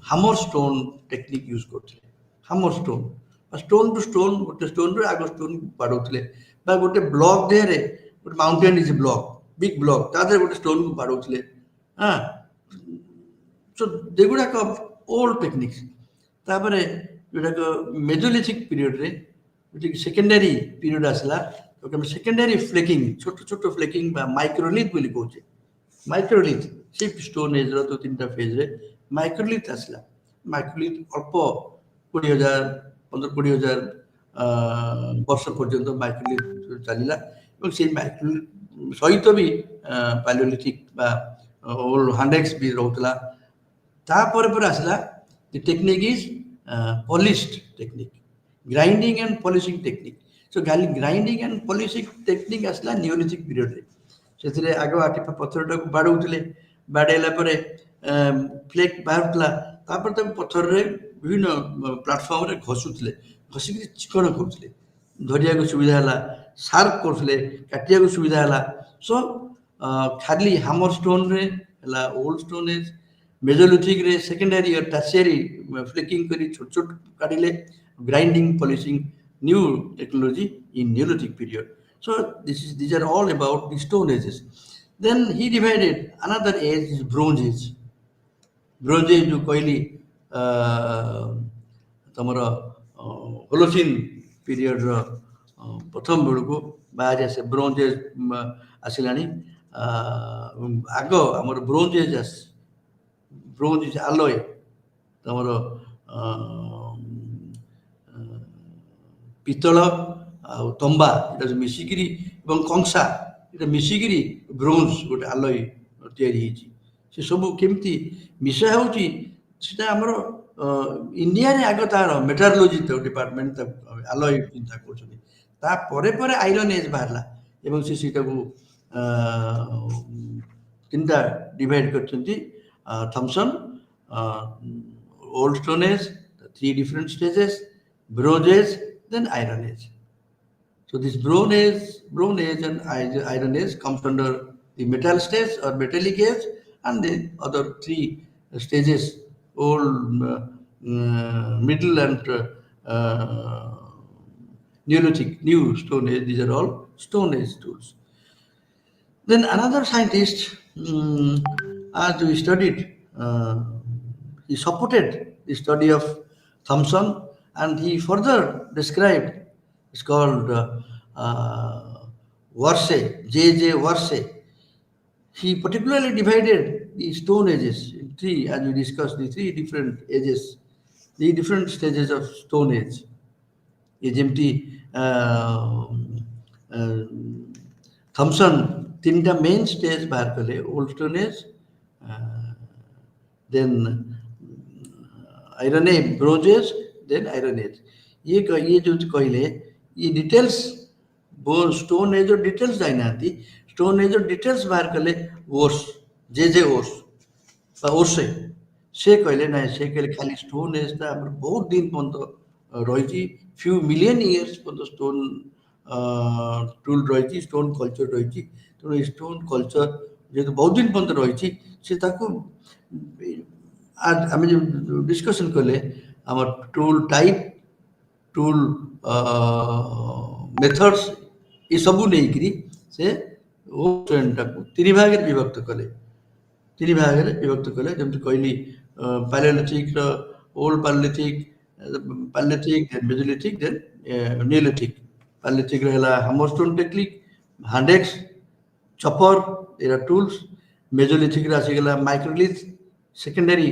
ହାମର ଷ୍ଟୋନ୍ ଟେକ୍ନିକ୍ ୟୁଜ୍ କରୁଥିଲେ hammer stone stone to stone गोटे स्टोन रे आगो स्टोन बाड़ौले गोटे ब्लॉक देहरे गोटे mountain is block big block ता देहरे गोटे स्टोन बाड़ौले हाँ सो देगुड़ाक ओल्ड टेक्निक्स तापर जोटाक मेजोलिथिक पीरियड रे जो सेकेंडरी पीरियड आसला तो सेकेंडरी फ्लेकिंग छोट छोट फ्लेकिंग माइक्रोलिथ बोली कहूचे माइक्रोलिथ से स्टोन एज रो तीन टा फेज रे माइक्रोलिथ आसला माइक्रोलिथ अल्प 20,000 15-20,000 वर्ष पर्यंत माइक्रोलिथ चलला से माइक्रोलिथ सहित भी पैलियोलिथिक ओल्ड हैंडेक्स भी रोला तापर पर आसला the technique is polished technique grinding and polishing technique so grinding and polishing technique आसला नियोलिथिक पीरियड रे से आग आटी पत्थर टाक बाड़ौले बाड़ेला फ्लेक बाहरला पत्थर रे विभिन्न प्लाटफर्म रे घसुले घसिक चिकन करुले धरिया सुविधा है सार्प करते काटिया सुविधा है सो खाली हामर स्टोन रे ओल्ड स्टोन एज मेजोलिथिक रे सेकेंडरी और टर्शियरी फ्लेकिंग करी छोट छोट काटिले grinding polishing new technology in neolithic period so these are all about the stone ages then he divided another age is bronze age जो कहली तमर होलोसिन पीरियड रो प्रथम बेलू को बाहर आसे ब्रोंज एज आसला आग आमर ब्रोंज एज ब्रोंज इज आलय तमर पितल तंबा ये मिसिकी कंसा ये मिसिकी ब्रोंज गोटे आलय या सब केमती मिसा होमर इंडिया रे आग तार मेटारोलॉजी तो डिपार्टमेंट आलय चिंता कर आयरन एज बाहरला एवं से तीन टा डिवाइड कर Thomsen old stone age 3 different stages bronze age then iron age so this bronze age and iron age comes under the metal stage or metallic age and the other 3 stages old middle and neolithic new stone age these are all stone age tools then another scientist as we studied he supported the study of Thomson and he further described it's called Warsay J.J. Warsay he particularly divided the stone ages in 3 as we discussed the 3 different ages the different stages of stone age ये जेमती Thompson 3 टा main stage बाहर कले old stone age then iron age bronze age then iron age ये जो कहले ये details stone age details जाना stone age details बाहर कले ओर्स जे ओर्स ओर्से से कहले ना से कहले खाली स्टोन एज बहुत दिन पर्यंत रही फ्यू मिलियन इयर्स पर्यंत स्टोन टूल रही स्टोन कल्चर रही तेणु स्टोन कल्चर जेहेतु बहुत दिन पर्यंत रही से आज आम जो डिस्कसन कले आम टूल टाइप टूल मेथड्स ये सबू नहीं से तीन भाग विभक्त कले जमी कहली palaeolithic old palaeolithic then mesolithic then neolithic palaeolithic hammer stone technique handaxe chopper era tools mesolithic आसीगला माइक्रोलिथ सेकेंडरी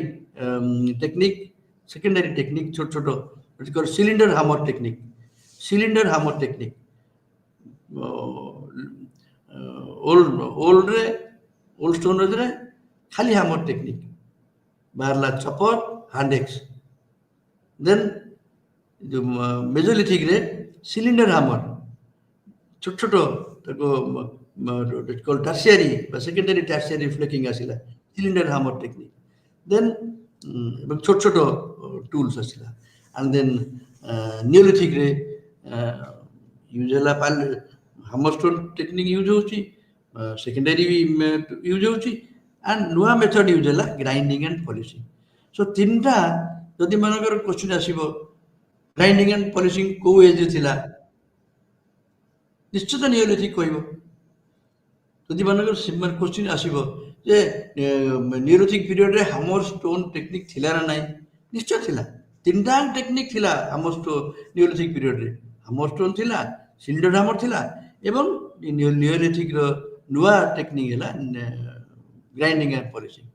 टेक्निक छोट छोट cylinder hammer technique old stone रे खाली हैमर टेक्निक बाहरला चपर हैंडेक्स देन जो मेजोलिथिक रे सिलिंडर हैमर छोट छोट टर्शियरी सेकेंडरी टर्शियरी फ्लेकिंग आसला सिलिंडर हैमर टेक्निक देन छोट छोट टूल्स आसला एंड देन नियोलिथिक रे यूज है हैमर स्टोन टेक्निक यूज होची सेकेंडरी यूज होची एंड नुआ मेथड यूज है ग्राइंडिंग एंड पॉलिशिंग सो तीन टा जदि मानकर क्वेश्चन आसीबो ଗ୍ରାଇଣ୍ଡିଂ ଆଣ୍ଡ ପଲିସିଂ କୋଉ ଏଜ୍ ଥିଲା ନିଶ୍ଚିତ ନିଓଲିଥିକ୍ କହିବ। ଯଦି ମନେକର ସେମାନେ କୋଶ୍ଚିନ୍ ଆସିବ ଯେ ନିଓଲିଥିକ୍ ପିରିୟଡ଼ରେ ହାମର ଷ୍ଟୋନ୍ ଟେକ୍ନିକ୍ ଥିଲା ନା ନାହିଁ, ନିଶ୍ଚୟ ଥିଲା। ତିନିଟା ଟେକ୍ନିକ୍ ଥିଲା ହାମର ନିଓଲିଥିକ୍ ପିରିୟଡ଼ରେ। ହାମର ଷ୍ଟୋନ୍ ଥିଲା, ସିଲ୍ଡର ହାମର ଥିଲା ଏବଂ ନିଓଲିଥିକ୍ର ନୂଆ ଟେକ୍ନିକ୍ ହେଲା ଗ୍ରାଇଣ୍ଡିଂ ଆଣ୍ଡ ପଲିସିଂ।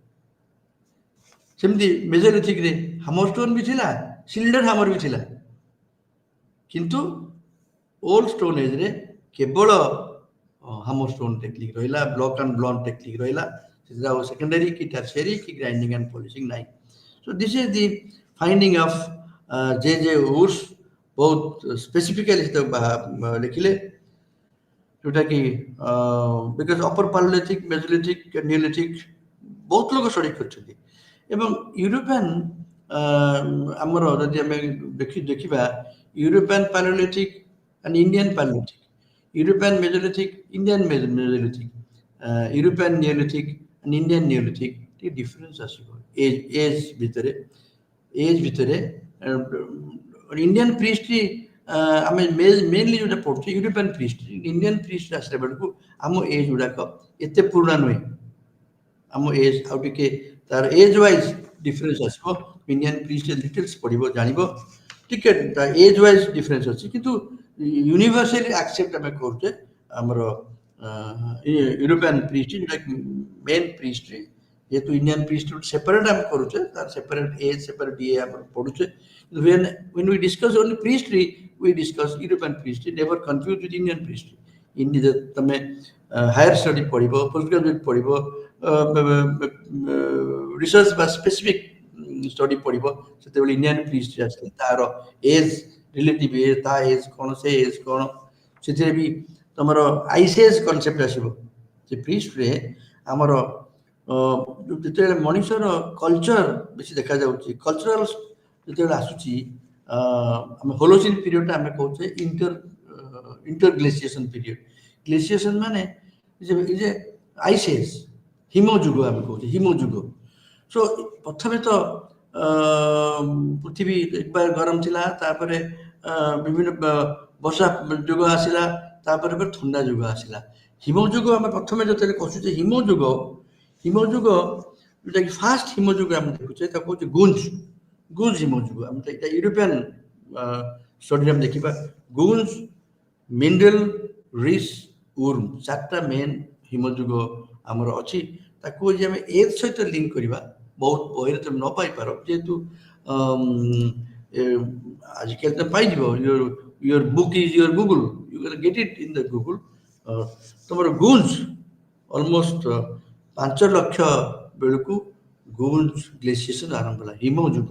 ସେମିତି ମେଜୋଲିଥିକ୍ରେ ହାମର ଷ୍ଟୋନ୍ ବି ଥିଲା, ସିଲ୍ଡର ହାମର ବି ଥିଲା, କିନ୍ତୁ ଓଲ୍ଡ ଷ୍ଟୋନ୍ ଏଜ୍ରେ କେବଳ ହାମର ଷ୍ଟୋନ୍ ଟେକ୍ନିକ୍ ରହିଲା, ବ୍ଲକ୍ ଆଣ୍ଡ ବ୍ଲଣ୍ଟ ଟେକ୍ନିକ୍ ରହିଲା। ସେଥିରେ ଆଉ ସେକେଣ୍ଡାରୀ କି ଟର୍ସିୟରୀ କି ଗ୍ରାଇଣ୍ଡିଂ ଆଣ୍ଡ ପଲିସିଂ ନାହିଁ। So this is the finding of ଯେ ଉଡ୍ସ। ବହୁତ ସ୍ପେସିଫିକାଲି ଲେଖିଲେ, ଯୋଉଟାକି ବିକଜ ଅପର ପାଲୋଲିଥିକ୍, ମେଜୋଲିଥିକ୍, ନିଓଲିଥିକ୍ ବହୁତ ଲୋକ ଷ୍ଟଡି କରିଛନ୍ତି। ଏବଂ ୟୁରୋପିଆନ୍ ଆମର ଯଦି ଆମେ ଦେଖିବା European palaeolithic and Indian palaeolithic, European mesolithic, Indian mesolithic, European neolithic and Indian neolithic ଟିକେ ଡିଫରେନ୍ସ ଆସିବ ଏଜ୍ ଭିତରେ। ଇଣ୍ଡିଆନ୍ ପ୍ରିଷ୍ଟ୍ରି ଆମେ ମେନଲି ଯୋଉଟା ପଢୁଛେ ୟୁରୋପିଆନ୍ ପ୍ରିଷ୍ଟ୍ରି, ଇଣ୍ଡିଆନ୍ ପ୍ରିଷ୍ଟ୍ରି ଆସିଲା ବେଳକୁ ଆମ ଏଜ୍ ଗୁଡାକ ଏତେ ପୁରୁଣା ନୁହେଁ। ଆମ ଏଜ୍ ଆଉ ଟିକେ ତାର ଏଜ୍ ୱାଇଜ୍ ଡିଫରେନ୍ସ ଆସିବ। ଇଣ୍ଡିଆନ୍ ପ୍ରିଷ୍ଟ୍ରି ଡିଟେଲ୍ସ ପଢିବ ଜାଣିବ, ଟିକେ ଏଜ୍ ୱାଇଜ୍ ଡିଫରେନ୍ସ ଅଛି, କିନ୍ତୁ ୟୁନିଭର୍ସାଲି ଆକ୍ସେପ୍ଟ ଆମେ କରୁଛେ ଆମର ୟୁରୋପିଆନ୍ ପ୍ରିଷ୍ଟ୍ରି ଯୋଉଟା ମେନ୍ ପ୍ରିଷ୍ଟ୍ରି। ଯେହେତୁ ଇଣ୍ଡିଆନ୍ ପ୍ରିଷ୍ଟ୍ରି ସେପାରେଟ୍ ଆମେ କରୁଛେ, ତାର ସେପାରେଟ୍ ଏଜ୍, ସେପାରେଟ୍ ଇଏ ଆମେ ପଢୁଛେ। When we discuss only priestry, we discuss European priestry, never confused with Indian priestry. ତମେ ହାୟର ଷ୍ଟଡି ପଢିବ, ପୋଷ୍ଟ ଗ୍ରାଜୁଏଟ୍ ପଢିବ, ରିସର୍ଚ୍ଚ ବା ସ୍ପେସିଫିକ୍ ଷ୍ଟଡି ପଢିବ, ସେତେବେଳେ ଇଣ୍ଡିଆନ୍ ପ୍ରିଷ୍ଟ୍ରି ଆସିଲେ ତାର ଏଜ୍, ରିଲେଟିଭ ଏଜ୍, ତା ଏଜ୍ କ'ଣ, ସେ ଏଜ୍ କ'ଣ, ସେଥିରେ ବି ତମର ଆଇସିଏସ୍ କନସେପ୍ଟ ଆସିବ। ଯେ ପ୍ରିଷ୍ଟ୍ରିରେ ଆମର ଯେତେବେଳେ ମଣିଷର କଲଚର ବେଶୀ ଦେଖାଯାଉଛି, କଲଚରାଲ ଯେତେବେଳେ ଆସୁଛି, ଆମେ ହୋଲୋସିନ୍ ପିରିୟଡ଼ଟା ଆମେ କହୁଛେ ଇଣ୍ଟରଗ୍ଲେସିଏସନ୍ ପିରିୟଡ଼। ଗ୍ଲେସିଏସନ୍ ମାନେ ଯେ ଆଇସିଏସ୍, ହିମ ଯୁଗ ଆମେ କହୁଛେ, ହିମ ଯୁଗ। ସୋ ପ୍ରଥମେ ତ ପୃଥିବୀ ଏକବାର ଗରମ ଥିଲା, ତାପରେ ବିଭିନ୍ନ ବର୍ଷା ଯୁଗ ଆସିଲା, ତାପରେ ଥଣ୍ଡା ଯୁଗ ଆସିଲା। ହିମ ଯୁଗ ଆମେ ପ୍ରଥମେ ଯେତେବେଳେ କହୁଛେ ହିମ ଯୁଗ ଯୋଉଟାକି ଫାଷ୍ଟ ହିମ ଯୁଗ ଆମେ ଦେଖୁଛେ ତାକୁ କହୁଛେ ଗୁଞ୍ଜ ହିମ ଯୁଗ। ଆମେ ଏଇଟା ୟୁରୋପିଆନ୍ ଷ୍ଟଡିରେ ଆମେ ଦେଖିବା ଗୁଞ୍ଜ, ମିଣ୍ଡେଲ, ରିସ୍, ଉର୍ମ, ଚାରିଟା ମେନ୍ ହିମ ଯୁଗ ଆମର ଅଛି। ତାକୁ ଯଦି ଆମେ ଏଜ୍ ସହିତ ଲିଙ୍କ କରିବା, ବହୁତ ବହିରେ ତମେ ନ ପାଇପାର, ଯେହେତୁ ଆଜିକାଲି ତ ପାଇଯିବ, your book is your Google, you can get it in the Google. ତମର ଗୁଞ୍ଜ ଅଲମୋଷ୍ଟ 5 ଲକ୍ଷ ବେଳକୁ ଗୁଞ୍ଜ ଗ୍ଲେସିଏସନ୍ ଆରମ୍ଭ ହେଲା, ହିମ ଯୁଗ।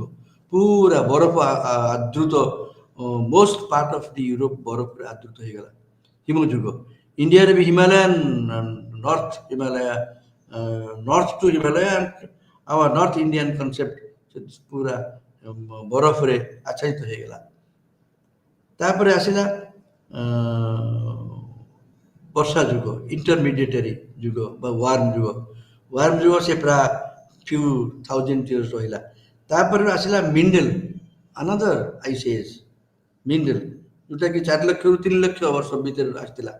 ପୁରା ବରଫ ଆଦୃତ, most part of the Europe ବରଫରେ ଆଦୃତ ହେଇଗଲା, ହିମ ଯୁଗ। ଇଣ୍ଡିଆରେ ବି Himalayan, north Himalaya, north to Himalaya, ଆମ ନର୍ଥ ଇଣ୍ଡିଆନ କନସେପ୍ଟ ପୁରା ବରଫରେ ଆଚ୍ଛାଦିତ ହେଇଗଲା। ତାପରେ ଆସିଲା ବର୍ଷା ଯୁଗ, ଇଣ୍ଟରମିଡିଏଟରୀ ଯୁଗ ବା ୱାର୍ମ ଯୁଗ। ୱାର୍ମ ଯୁଗ ସେ ପ୍ରାୟ ଫ୍ୟୁ ଥାଉଜେଣ୍ଡ ଇୟର୍ସ ରହିଲା। ତାପରେ ଆସିଲା ମିଣ୍ଡେଲ, ଆନଦର ଆଇସିଏସ୍, ମିଣ୍ଡେଲ, ଯୋଉଟାକି 4 ଲକ୍ଷରୁ 3 ଲକ୍ଷ ବର୍ଷ ଭିତରେ ଆସିଥିଲା।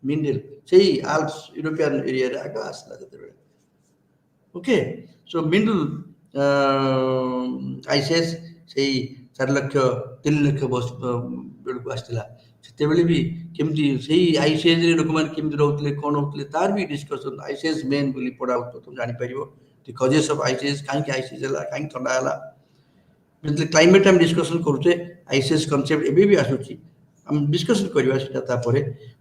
ମିଣ୍ଡେଲ ସେଇ ଆଲ୍ପସ ୟୁରୋପିଆନ ଏରିଆରେ ଆଗ ଆସିଲା ଯେତେବେଳେ। ଓକେ, ସୋ ମିଣ୍ଡେଲ ଆଇସିଏସ୍ ସେଇ 4 ଲକ୍ଷ 3 ଲକ୍ଷ ବର୍ଷ ବେଳକୁ ଆସିଥିଲା। ସେତେବେଳେ ବି କେମିତି ସେଇ ଆଇସିଏସ୍ରେ ଲୋକମାନେ କେମିତି ରହୁଥିଲେ, କ'ଣ ହଉଥିଲେ, ତାର ବି ଡିସ୍କସନ୍। ଆଇସିଏସ୍ ମେନ୍ ବୋଲି ପଢା ହଉଥିବ, ତମେ ଜାଣିପାରିବ ଦି କଜେସ୍ ଅଫ୍ ଆଇସିଏସ୍, କାହିଁକି ଆଇସିଏସ୍ ହେଲା, କାହିଁକି ଥଣ୍ଡା ହେଲା। ଯେତେବେଳେ କ୍ଲାଇମେଟ୍ ଆମେ ଡିସ୍କସନ୍ କରୁଛେ, ଆଇସିଏସ୍ କନସେପ୍ଟ ଏବେ ବି ଆସୁଛି, ଆମେ ଡିସ୍କସନ୍ କରିବା ସେଟା।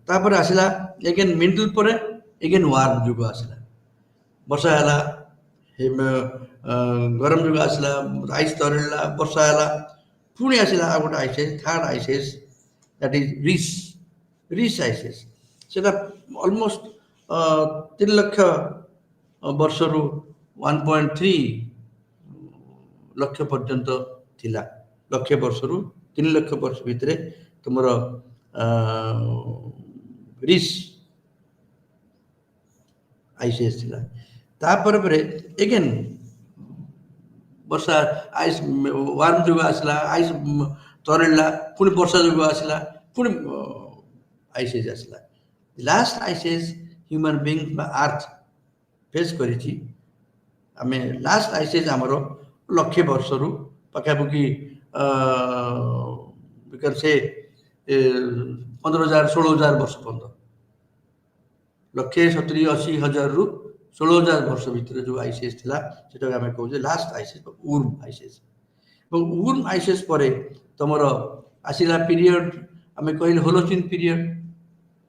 ତାପରେ ଆସିଲା ଏଗେନ୍ ମିଣ୍ଡେଲ ପରେ ଏଗେନ୍ ୱାର୍ମ ଯୁଗ ଆସିଲା, ବର୍ଷା ହେଲା, ଗରମ ଯୁଗ ଆସିଲା, ଆଇସ୍ ତରଳିଲା, ବର୍ଷା ହେଲା। ପୁଣି ଆସିଲା ଆଉ ଗୋଟେ ICS, third ICS, that is ରିସ୍ ICS. ସେଟା ଅଲମୋଷ୍ଟ 3 ଲକ୍ଷ ବର୍ଷରୁ 1.3 ଲକ୍ଷ ପର୍ଯ୍ୟନ୍ତ ଥିଲା। ଲକ୍ଷେ ବର୍ଷରୁ 3 ଲକ୍ଷ ବର୍ଷ ଭିତରେ ତୁମର ରିସ୍ ଆଇସିଏସ୍ ଥିଲା। ତାପରେ ଏଗେନ୍ ବର୍ଷା ଆଇସ୍ ୱାର୍ମ ଯୁଗ ଆସିଲା, ଆଇସ୍ ତରଳିଲା, ପୁଣି ବର୍ଷା ଯୋଗୁଁ ଆସିଲା, ପୁଣି ଆଇସିଏଜ୍ ଆସିଲା। ଲାଷ୍ଟ ଆଇସିଏଜ୍ ହ୍ୟୁମାନ୍ ବିଙ୍ଗ ବା ଆର୍ଥ ଫେସ୍ କରିଛି। ଆମେ ଲାଷ୍ଟ ଆଇସିଏଜ୍ ଆମର ଲକ୍ଷେ ବର୍ଷରୁ ପାଖାପାଖି ସେ 15,000 16,000 ବର୍ଷ ପର୍ଯ୍ୟନ୍ତ, ଲକ୍ଷେ 70-80,000ରୁ 16,000 ବର୍ଷ ଭିତରେ ଯେଉଁ ଆଇସିଏସ୍ ଥିଲା ସେଟାକୁ ଆମେ କହୁଛେ ଲାଷ୍ଟ ଆଇସିଏସ୍ ବା ଉର୍ମ ଆଇସିଏସ୍। ଏବଂ ଉର୍ମ ଆଇସିଏସ୍ ପରେ ତମର ଆସିଲା ପିରିୟଡ଼ ଆମେ କହିଲେ ହୋଲୋସିନ୍ ପିରିୟଡ଼।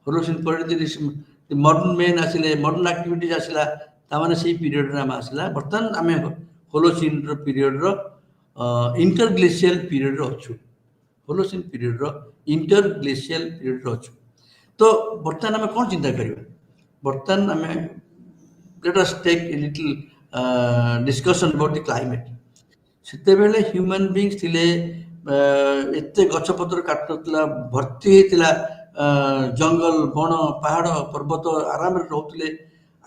ହୋଲୋସିନ୍ ପରେ ଯଦି ମଡର୍ନ ମେନ୍ ଆସିଲେ, ମଡର୍ନ ଆକ୍ଟିଭିଟିଜ୍ ଆସିଲା, ତାମାନେ ସେଇ ପିରିୟଡ଼ରେ ଆମେ ଆସିଲା। ବର୍ତ୍ତମାନ ଆମେ ହୋଲୋସିନ୍ର ପିରିୟଡ଼ର ଇଣ୍ଟରଗ୍ଲେସିଆଲ ପିରିୟଡ଼ରେ ଅଛୁ। ହୋଲୋସିନ୍ ପିରିୟଡ଼ର ଇଣ୍ଟରଗ୍ଲେସିଆଲ ପିରିୟଡ଼ରେ ଅଛୁ। ତ ବର୍ତ୍ତମାନ ଆମେ କ'ଣ ଚିନ୍ତା କରିବା? ବର୍ତ୍ତମାନ ଆମେ let us take a little discussion about the climate. ସେତେବେଳେ ହ୍ୟୁମାନ୍ ବିଙ୍ଗସ୍ ଥିଲେ, ଏତେ ଗଛପତ୍ର କାଟୁନଥିଲା, ଭର୍ତ୍ତି ହେଇଥିଲା ଜଙ୍ଗଲ, ବଣ, ପାହାଡ଼, ପର୍ବତ, ଆରାମରେ ରହୁଥିଲେ।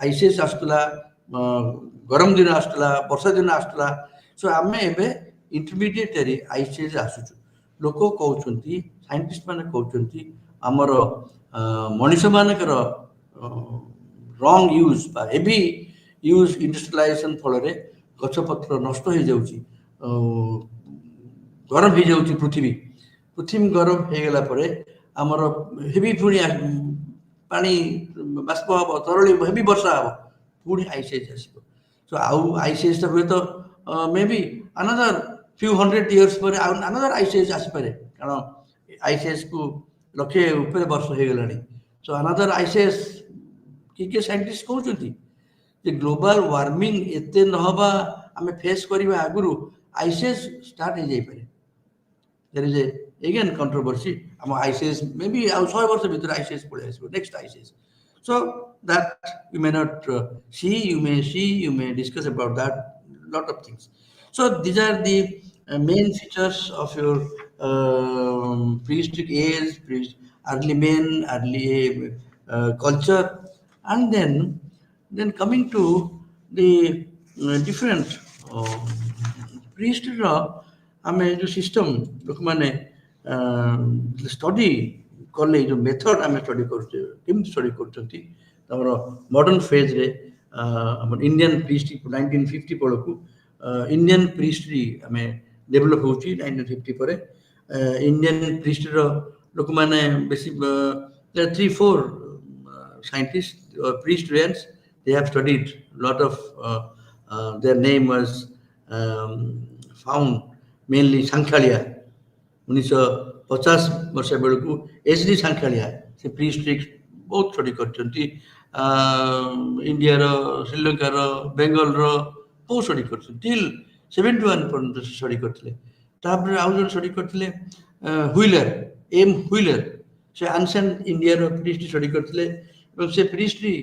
ଆଇସିଏସ୍ ଆସୁଥିଲା, ଗରମ ଦିନ ଆସୁଥିଲା, ବର୍ଷା ଦିନ ଆସୁଥିଲା। ସୋ ଆମେ ଏବେ ଇଣ୍ଟରମିଡ଼ିଏଟେରୀ ଆଇସିଏସ୍ ଆସୁଛୁ। ଲୋକ କହୁଛନ୍ତି, ସାଇଣ୍ଟିଷ୍ଟ ମାନେ କହୁଛନ୍ତି ଆମର ମଣିଷମାନଙ୍କର ରଙ୍ଗ ୟୁଜ୍ ବା ହେଭି ୟୁଜ୍ ଇଣ୍ଡଷ୍ଟ୍ରିଆଲାଇଜେସନ୍ ଫଳରେ ଗଛପତ୍ର ନଷ୍ଟ ହେଇଯାଉଛି, ଗରମ ହେଇଯାଉଛି ପୃଥିବୀ। ପୃଥିବୀ ଗରମ ହେଇଗଲା ପରେ ଆମର ହେଭି ପୁଣି ପାଣି ବାଷ୍ପ ହେବ, ତରଳିବ, ହେଭି ବର୍ଷା ହେବ, ପୁଣି ଆଇସିଏଜ୍ ଆସିବ। ସୋ ଆଉ ଆଇସିଏଜ୍ଟା ହୁଏତ ମେ ବି ଆନଦର few hundred years ପରେ ଆଉ ଆନଦର ଆଇସିଏଜ୍ ଆସିପାରେ, କାରଣ ଆଇସିଏଜ୍କୁ ଲକ୍ଷେ ଉପରେ ବର୍ଷ ହେଇଗଲାଣି। ସୋ ଆନଦର ଆଇସିଏଜ୍ କିଏ ସାଇଣ୍ଟିଷ୍ଟ କହୁଛନ୍ତି ଯେ ଗ୍ଲୋବାଲ ୱାର୍ମିଂ ଏତେ ନହେବା, ଆମେ ଫେସ୍ କରିବା ଆଗରୁ ଆଇସିଏସ୍ ଷ୍ଟାର୍ଟ ହେଇଯାଇପାରେ। There is again controversy. ଆମ ଆଇସିଏସ୍ ମେ ବି ଆଉ 100 ବର୍ଷ ଭିତରେ ଆଇସିଏସ୍ ପଳେଇ ଆସିବ, next ICS. So that you may not you may discuss about that, lot of things. So these are the main features of your prehistoric age, early men, early culture, and then coming to the different ପ୍ରିହିଷ୍ଟ୍ରିର ଆମେ ଯେଉଁ system ଲୋକମାନେ study କଲେ, ଯେଉଁ method ଆମେ study କରୁଛେ, କେମିତି study କରୁଛନ୍ତି, ଆମର ମଡର୍ନ ଫେଜ୍ରେ ଆମର ଇଣ୍ଡିଆନ୍ ପ୍ରିହିଷ୍ଟ୍ରି 1950 ବେଳକୁ ଇଣ୍ଡିଆନ୍ ପ୍ରିହିଷ୍ଟ୍ରି ଆମେ ଡେଭଲପ୍ ହେଉଛି। 1950 ପରେ ଇଣ୍ଡିଆନ୍ ପ୍ରିହିଷ୍ଟ୍ରିର ଲୋକମାନେ ବେଶୀ 3-4 scientists or priestesses, they have studied a lot of their name was found mainly ସାଂଖାଳିଆ। 1950 ବର୍ଷ ବେଳକୁ ଏଚ୍.ଡି. ସାଂଖାଳିଆ ସେ ପ୍ରିହିଷ୍ଟ୍ରି ବହୁତ ଷ୍ଟଡି କରିଛନ୍ତି। ଇଣ୍ଡିଆର, ଶ୍ରୀଲଙ୍କାର, ବେଙ୍ଗଲର ବହୁତ ଷ୍ଟଡି କରିଛନ୍ତି, ଟିଲ୍ 71 ପର୍ଯ୍ୟନ୍ତ ଷ୍ଟଡି କରିଥିଲେ। ତାପରେ ଆଉ ଜଣେ ଷ୍ଟଡି କରିଥିଲେ ହୁଇଲର, ହୁଇଲର, ସେ ଆନସେଣ୍ଟ ଇଣ୍ଡିଆର ପ୍ରିହିଷ୍ଟ୍ରି ଷ୍ଟଡି କରିଥିଲେ। ଏବଂ ସେ ପ୍ରିହିଷ୍ଟ୍ରି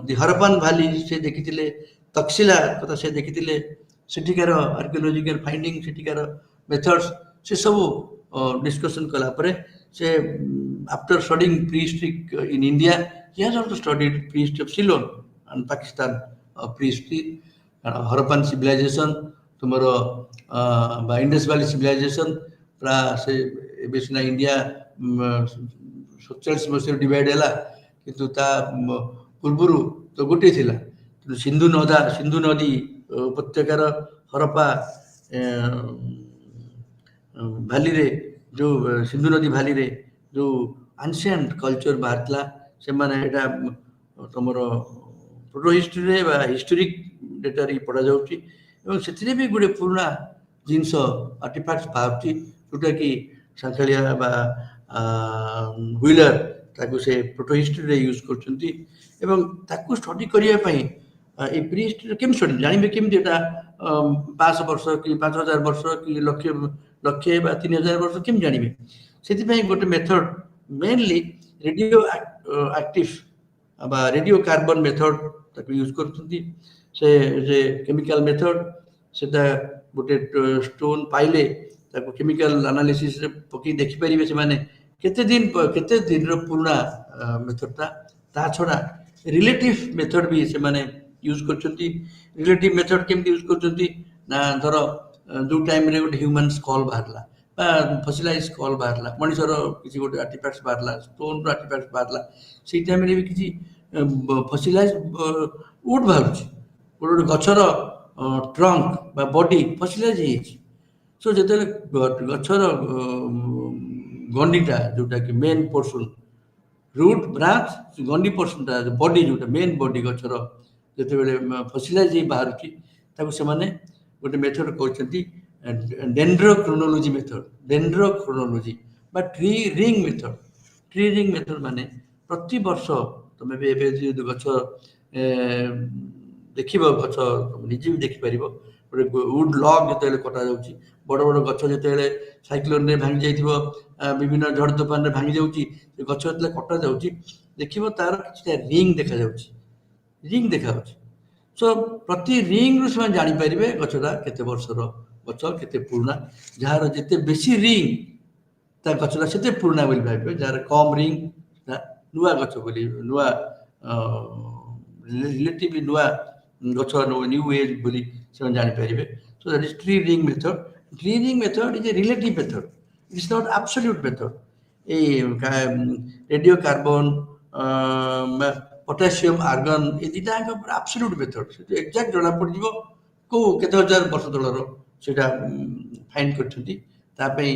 ଦି ହରପ୍ପାନ ଭ୍ୟାଲି ସେ ଦେଖିଥିଲେ, ତକ୍ଷଶିଳା କଥା ସେ ଦେଖିଥିଲେ, ସେଠିକାର ଆର୍କିଓଲୋଜିକାଲ ଫାଇଣ୍ଡିଂ, ସେଠିକାର ମେଥଡ୍ସ, ସେ ସବୁ ଡିସ୍କସନ୍ କଲା ପରେ ସେ after studying prehistory in India, he has also studied prehistory of Ceylon and Pakistan prehistory, Harappan civilisation ତୁମର ବା ଇଣ୍ଡସ୍ ଭ୍ୟାଲି ସିଭିଲାଇଜେସନ୍ ପ୍ରାୟ ସେ ଏବେ ସିନା ଇଣ୍ଡିଆ 47 ମସିହାରେ ଡିଭାଇଡ୍ ହେଲା, କିନ୍ତୁ ତା ପୂର୍ବରୁ ତ ଗୋଟିଏ ଥିଲା। କିନ୍ତୁ ସିନ୍ଧୁ ନଦୀ ଉପତ୍ୟକାର ହରପ୍ପା ଭ୍ୟାଲିରେ, ଯେଉଁ ସିନ୍ଧୁ ନଦୀ ଭ୍ୟାଲିରେ ଯେଉଁ ଆନସିଏଣ୍ଟ କଲଚର ବାହାରିଥିଲା, ସେମାନେ ଏଇଟା ତମର ପ୍ରୋଟୋ ହିଷ୍ଟ୍ରିରେ ବା ହିଷ୍ଟୋରିକ୍ ଡେଟାରେ ପଢ଼ାଯାଉଛି। ଏବଂ ସେଥିରେ ବି ଗୋଟେ ପୁରୁଣା ଜିନିଷ ଆର୍ଟିଫାକ୍ଟ ବାହାରୁଛି, ଯେଉଁଟାକି ସାଂଖାଳିଆ ବା ହୁଇଲର ତାକୁ ସେ ପ୍ରୋଟୋ ହିଷ୍ଟ୍ରିରେ ୟୁଜ୍ କରୁଛନ୍ତି। ଏବଂ ତାକୁ ଷ୍ଟଡି କରିବା ପାଇଁ এই ପ୍ରିହିଷ୍ଟ୍ରିର କେମିତି ଷ୍ଟଡି ଜାଣିବେ, କେମିତି ଏଟା 500 ବର୍ଷ କି 5,000 ବର୍ଷ କି ଲକ୍ଷେ ବା 3,000 ବର୍ଷ କେମିତି ଜାଣିବେ? ସେଥିପାଇଁ ଗୋଟେ ମେଥଡ ମେନଲି ରେଡିଓ ଆକ୍ଟିଭ ବା ରେଡିଓ କାର୍ବନ ମେଥଡ ତାକୁ ୟୁଜ୍ କରୁଛନ୍ତି। ସେ କେମିକାଲ ମେଥଡ, ସେଟା ଗୋଟେ ଷ୍ଟୋନ୍ ପାଇଲେ ତାକୁ କେମିକାଲ ଆନାଲିସିସରେ ପକେଇ ଦେଖିପାରିବେ ସେମାନେ କେତେ ଦିନର ପୁରୁଣା ମେଥଡଟା। ତା ଛଡ଼ା ରିଲେଟିଭ ମେଥଡ ବି ସେମାନେ ୟୁଜ୍ କରୁଛନ୍ତି। ରିଲେଟିଭ ମେଥଡ କେମିତି ୟୁଜ୍ କରୁଛନ୍ତି ନା, ଧର ଯେଉଁ ଟାଇମରେ ଗୋଟେ ହ୍ୟୁମାନ୍ ସ୍କଲ୍ ବାହାରିଲା ବା ଫସିଲାଇଜ୍ ସ୍କଲ୍ ବାହାରିଲା, ମଣିଷର କିଛି ଗୋଟେ ଆର୍ଟିଫାକ୍ଟସ୍ ବାହାରିଲା, ଷ୍ଟୋନ୍ର ଆର୍ଟିଫାକ୍ଟସ୍ ବାହାରିଲା, ସେଇ ଟାଇମ୍ରେ ବି କିଛି ଫସିଲାଇଜ୍ ଉଡ୍ ବାହାରୁଛି, ଗୋଟେ ଗୋଟେ ଗଛର ଟ୍ରଙ୍କ ବା ବଡି ଫସିଲାଇଜ୍ ହେଇଯାଇଛି। ସୋ ଯେତେବେଳେ ଗଛର ଗଣ୍ଡିଟା ଯେଉଁଟାକି ମେନ୍ ପୋର୍ସନ୍, ରୁଟ୍ ବ୍ରାଞ୍ଚ ଗଣ୍ଡି ପୋର୍ସନଟା ବଡି, ଯେଉଁଟା ମେନ୍ ବଡି ଗଛର ଯେତେବେଳେ ଫସିଲାଇଜ୍ ହେଇ ବାହାରୁଛି, ତାକୁ ସେମାନେ ଗୋଟେ ମେଥଡ଼ କରୁଛନ୍ତି ଡେଣ୍ଡ୍ରୋକ୍ରୋନୋଲୋଜି ମେଥଡ଼, ଡେଣ୍ଡ୍ରୋକ୍ରୋନୋଲୋଜି ବା tree ring method. Tree ring method ମାନେ ପ୍ରତିବର୍ଷ ତମେ ବି ଏବେ ଯଦି ଗଛ ଦେଖିବ, ଗଛ ନିଜେ ବି ଦେଖିପାରିବ, ଗୋଟେ ଉଡ୍ ଲଗ୍ ଯେତେବେଳେ କଟାଯାଉଛି, ବଡ଼ ବଡ଼ ଗଛ ଯେତେବେଳେ ସାଇକ୍ଲୋନରେ ଭାଙ୍ଗି ଯାଇଥିବ, ବିଭିନ୍ନ ଝଡ଼ ତୋଫାନରେ ଭାଙ୍ଗି ଯାଉଛି, ସେ ଗଛ ଯେତେବେଳେ କଟାଯାଉଛି ଦେଖିବ ତାର କିଛିଟା ରିଙ୍ଗ ଦେଖାଯାଉଛି, ରିଙ୍ଗ ଦେଖାଯାଉଛି। ସୋ ପ୍ରତି ରିଙ୍ଗରୁ ସେମାନେ ଜାଣିପାରିବେ ଗଛଟା କେତେ ବର୍ଷର ଗଛ, କେତେ ପୁରୁଣା। ଯାହାର ଯେତେ ବେଶୀ ରିଙ୍ଗ ତା ଗଛଟା ସେତେ ପୁରୁଣା ବୋଲି ଭାବିବେ, ଯାହାର କମ୍ ରିଙ୍ଗ ତା ନୂଆ ଗଛ ବୋଲି, ନୂଆ ରିଲେଟିଭଲି ନୂଆ ଗଛ, ନ୍ୟୁ ଏଜ୍ ବୋଲି ସେମାନେ ଜାଣିପାରିବେ। So that is tree ring method. Tree ring method is a relative method, it is not absolute method. এই ରେଡ଼ିଓ କାର୍ବନ, ପଟାସିୟମ, ଆର୍ଗନ, ଏ ଦୁଇଟାଙ୍କ ପୁରା ଆବସଲ୍ୟୁଟ୍ ମେଥଡ଼, ସେଠି ଏକ୍ଜାକ୍ଟ ଜଣାପଡ଼ିଯିବ କେଉଁ କେତେ ହଜାର ବର୍ଷ ତଳର ସେଇଟା ଫାଇଣ୍ଡ କରିଛନ୍ତି। ତା ପାଇଁ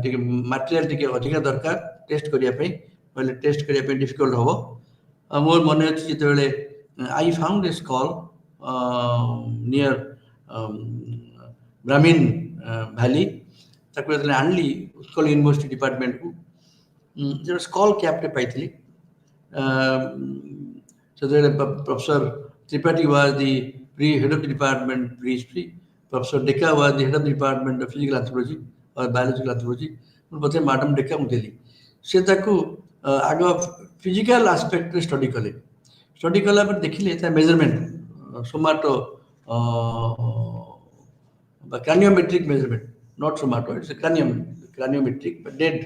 ଟିକେ ମାଟେରିଆଲ୍ ଟିକେ ଅଧିକା ଦରକାର ଟେଷ୍ଟ କରିବା ପାଇଁ, କହିଲେ ଟେଷ୍ଟ କରିବା ପାଇଁ ଡିଫିକଲ୍ଟ ହେବ। ମୋର ମନେ ଅଛି ଯେତେବେଳେ I found a skull near Brahmani valley, ତାକୁ ଯେତେବେଳେ ଆଣିଲି ଉତ୍କଳ ୟୁନିଭର୍ସିଟି ଡିପାର୍ଟମେଣ୍ଟକୁ, ଯେତେବେଳେ ସ୍କଲ୍ କ୍ୟାପ୍ଟେ ପାଇଥିଲି, ସେତେବେଳେ professor Tripathi was the head of the department pre-history, Professor Deka was the head of the department of physical anthropology or biological anthropology। ମୁଁ ପଛରେ ମ୍ୟାଡ଼ାମ୍ ଡେକା ମୁଁ ଦେଲି, ସେ ତାକୁ ଆଗ ଫିଜିକାଲ ଆସ୍ପେକ୍ଟରେ ଷ୍ଟଡି କଲେ, ଷ୍ଟଡି କଲା ପରେ ଦେଖିଲେ ତା ମେଜରମେଣ୍ଟ ସୋମାଟୋ বা କ୍ରାନିଓମେଟ୍ରିକ୍ ମେଜରମେଣ୍ଟ, ନଟ୍ ସୋମାଟୋ, ଇଟ୍ସ କ୍ରାନିଓମେଟ୍ରିକ୍ ବା ଡେଡ୍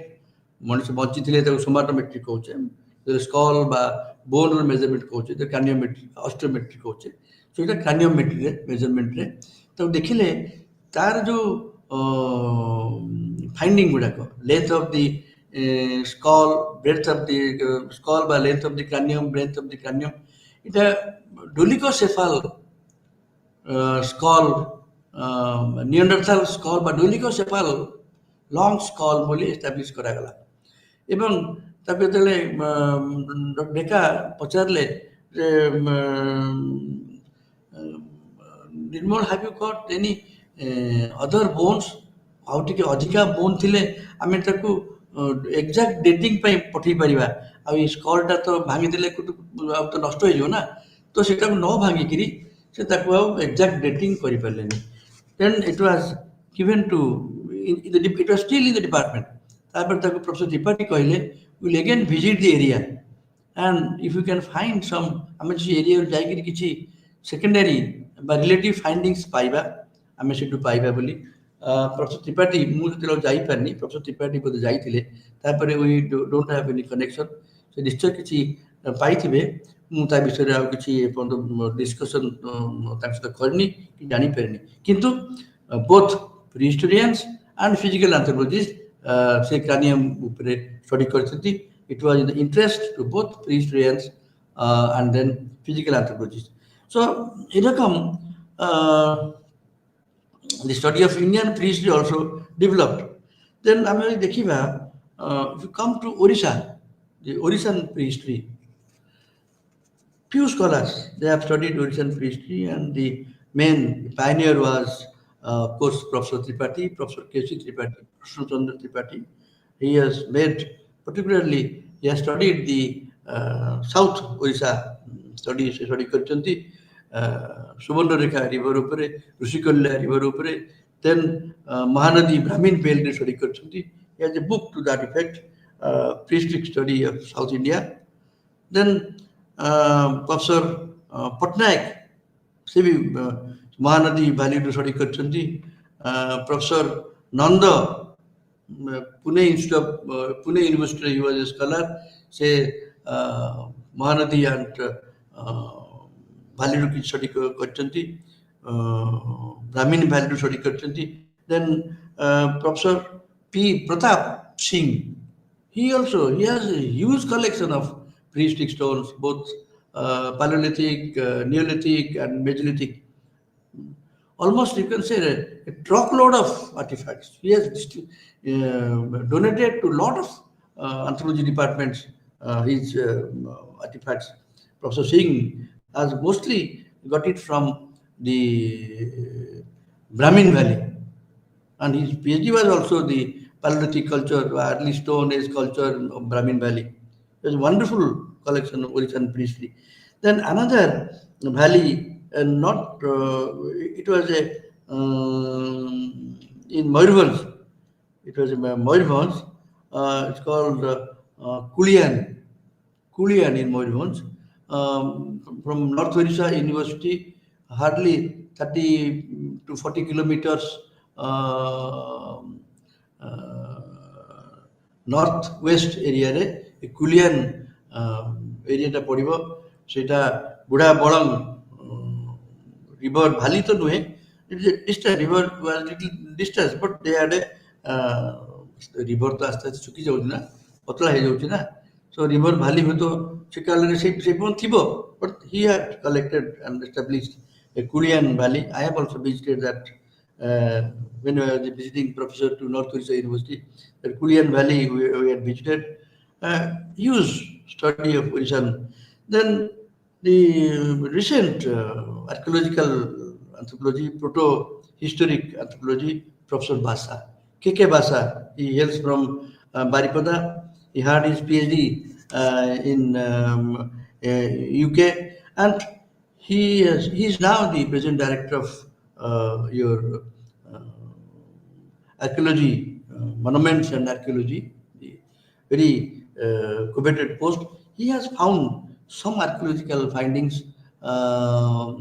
ମଣିଷ ବଞ୍ଚିଥିଲେ ତାକୁ ସୋମାଟୋମେଟ୍ରିକ୍ କହୁଛେ, ସ୍କଲ୍ ବା ବୋନ୍ର ମେଜରମେଣ୍ଟ କହୁଛେ, କ୍ରାନିଓମେଟ୍ରିକ୍ ଅଷ୍ଟ୍ରୋମେଟ୍ରିକ୍ କହୁଛେ। ସେଇଟା କ୍ରାନିଓମେଟ୍ରିରେ ମେଜରମେଣ୍ଟରେ ତାକୁ ଦେଖିଲେ ତାର ଯେଉଁ ଫାଇଣ୍ଡିଙ୍ଗ ଗୁଡ଼ାକ, length of the skull, breadth of the skull ବା length of the cranium, breadth of the cranium, এটা ডোলিকোসেফাল স্কল, নিয়ন্ডারথাল স্কল বা ডোলিকোসেফাল লং স্কল ବୋଲି ଏଷ୍ଟାବ୍ଲିଶ କରାଗଲା। ଏବଂ ତାକୁ ଯେତେବେଳେ ଡେକା ପଚାରିଲେ ଯେ Nirmal, have you got any other bones, ଆଉ ଟିକେ ଅଧିକା ବୋନ୍ ଥିଲେ ଆମେ ତାକୁ ଏକ୍ଜାକ୍ଟ ଡେଟିଂ ପାଇଁ ପଠେଇ ପାରିବା, ଆଉ ଏଇ ସ୍କଲ୍ଟା ତ ଭାଙ୍ଗିଦେଲେ ଆଉ ତ ନଷ୍ଟ ହେଇଯିବ ନା, ତ ସେଟାକୁ ନ ଭାଙ୍ଗିକିରି ସେ ତାକୁ ଆଉ ଏକ୍ଜାକ୍ଟ ଡେଟିଂ କରିପାରିଲେନି। Then it was given to it was still in the department। ତାପରେ ତାକୁ ପ୍ରଫେସର ତ୍ରିପାଠୀ କହିଲେ will again visit the area and if you can find some, ଆମେ ସେ ଏରିଆରୁ ଯାଇକିରି କିଛି ସେକେଣ୍ଡାରୀ ବା ରିଲେଟିଭ୍ ଫାଇଣ୍ଡିଙ୍ଗସ୍ ପାଇବା, ଆମେ ସେଠୁ ପାଇବା ବୋଲି ପ୍ରଫେସର ତ୍ରିପାଠୀ, ମୁଁ ଯେତେବେଳେ ଯାଇପାରିନି, ପ୍ରଫେସର ତ୍ରିପାଠୀ ବୋଧେ ଯାଇଥିଲେ, ତାପରେ we don't have any connection, ସେ ନିଶ୍ଚୟ କିଛି ପାଇଥିବେ। ମୁଁ ତା ବିଷୟରେ ଆଉ କିଛି ଏପର୍ଯ୍ୟନ୍ତ ଡିସ୍କସନ୍ ତାଙ୍କ ସହିତ କରିନି କି ଜାଣିପାରିନି, କିନ୍ତୁ both prehistorians and physical anthropologist ସେ କ୍ରାନିୟମ୍ ଉପରେ ଷ୍ଟଡି କରିଛନ୍ତି। It was in the interest to both prehistorians and then physical anthropologist. So এরকম the study of Indian prehistory also developed। Then ଆମେ ଯଦି ଦେଖିବା, if you come to Orissa, the Orissan prehistory, few scholars they have studied Orissan prehistory, and the main pioneer was of course Professor Tripathi, Professor K.C. Tripathi, Krishna Chandra Tripathi। He has made, particularly he has studied the South Orissa studies, study କରିଛନ୍ତି Subarnarekha river ଉପରେ, ଋଷିକଲ୍ୟା river ଉପରେ, ଦେନ୍ Mahanadi Brahmin ବେଲ୍ଟରେ study କରିଛନ୍ତି। he has a book to that effect, prehistoric study of South India। Then professor Pattanayak, ସେ ବି ମହାନଦୀ ଭ୍ୟାଲିରୁ study କରିଛନ୍ତି। Professor Nanda, Pune institute of Pune ୟୁନିଭର୍ସିଟିରେ he was a scholar, ସେ ମହାନଦୀ ଆଣ୍ଡ ଭ୍ୟାଲିରୁ କିଛି ଷ୍ଟଡି କରିଛନ୍ତି, ବ୍ରାହ୍ମୀଣ ଭ୍ୟାଲିରୁ ଷ୍ଟଡି କରିଛନ୍ତି। ଦେନ୍ professor P. Pratap Singh. He has a huge collection of prehistoric stones, both Paleolithic, Neolithic, and Mesolithic. Almost you can say a truckload of artifacts. He has donated to a lot of anthropology departments his artifacts. Professor Singh has mostly got it from the Brahmin Valley, and his PhD was also the Paleolithic culture, early Stone Age culture of Brahmin Valley. There's a wonderful collection of Orichan priestry. Then another valley, not it was a in Moirvans. It was in Moirvans. It's called Kulian. Kulian in Moirvans. From North Orissa University, hardly 30 to 40 kilometers uh, north west এরিয়াରେ ଏ କୁଲିଆନ ଏରିଆଟା ପଡ଼ିବ ସେଇଟା Budha Balanga river valley ତ ନୁହେଁ it is distance river was little distance but they ଆଡେ river ତ ଆସ୍ତେ ଆସ୍ତେ ଶୁଖି ଯାଉଛି ନା ପତଳା ହେଇଯାଉଛି ନା ସୋ ରିଭର ଭ୍ୟାଲି ହୁଏତ ସେ କାଳରେ ସେ ପର୍ଯ୍ୟନ୍ତ ଥିବ but he had collected and established a Kuliana valley I have also visited that uh, when I was visiting professor to North Orissa University, at Kulian Valley we had visited, huge study of Orissan. Then the recent archaeological anthropology, proto-historic anthropology, Professor Basa, K.K. Basa, he hails from Baripada. He had his PhD in UK, and he is now the present director of your uh, archaeology, monuments and archaeology, the very coveted post. He has found some archaeological findings uh,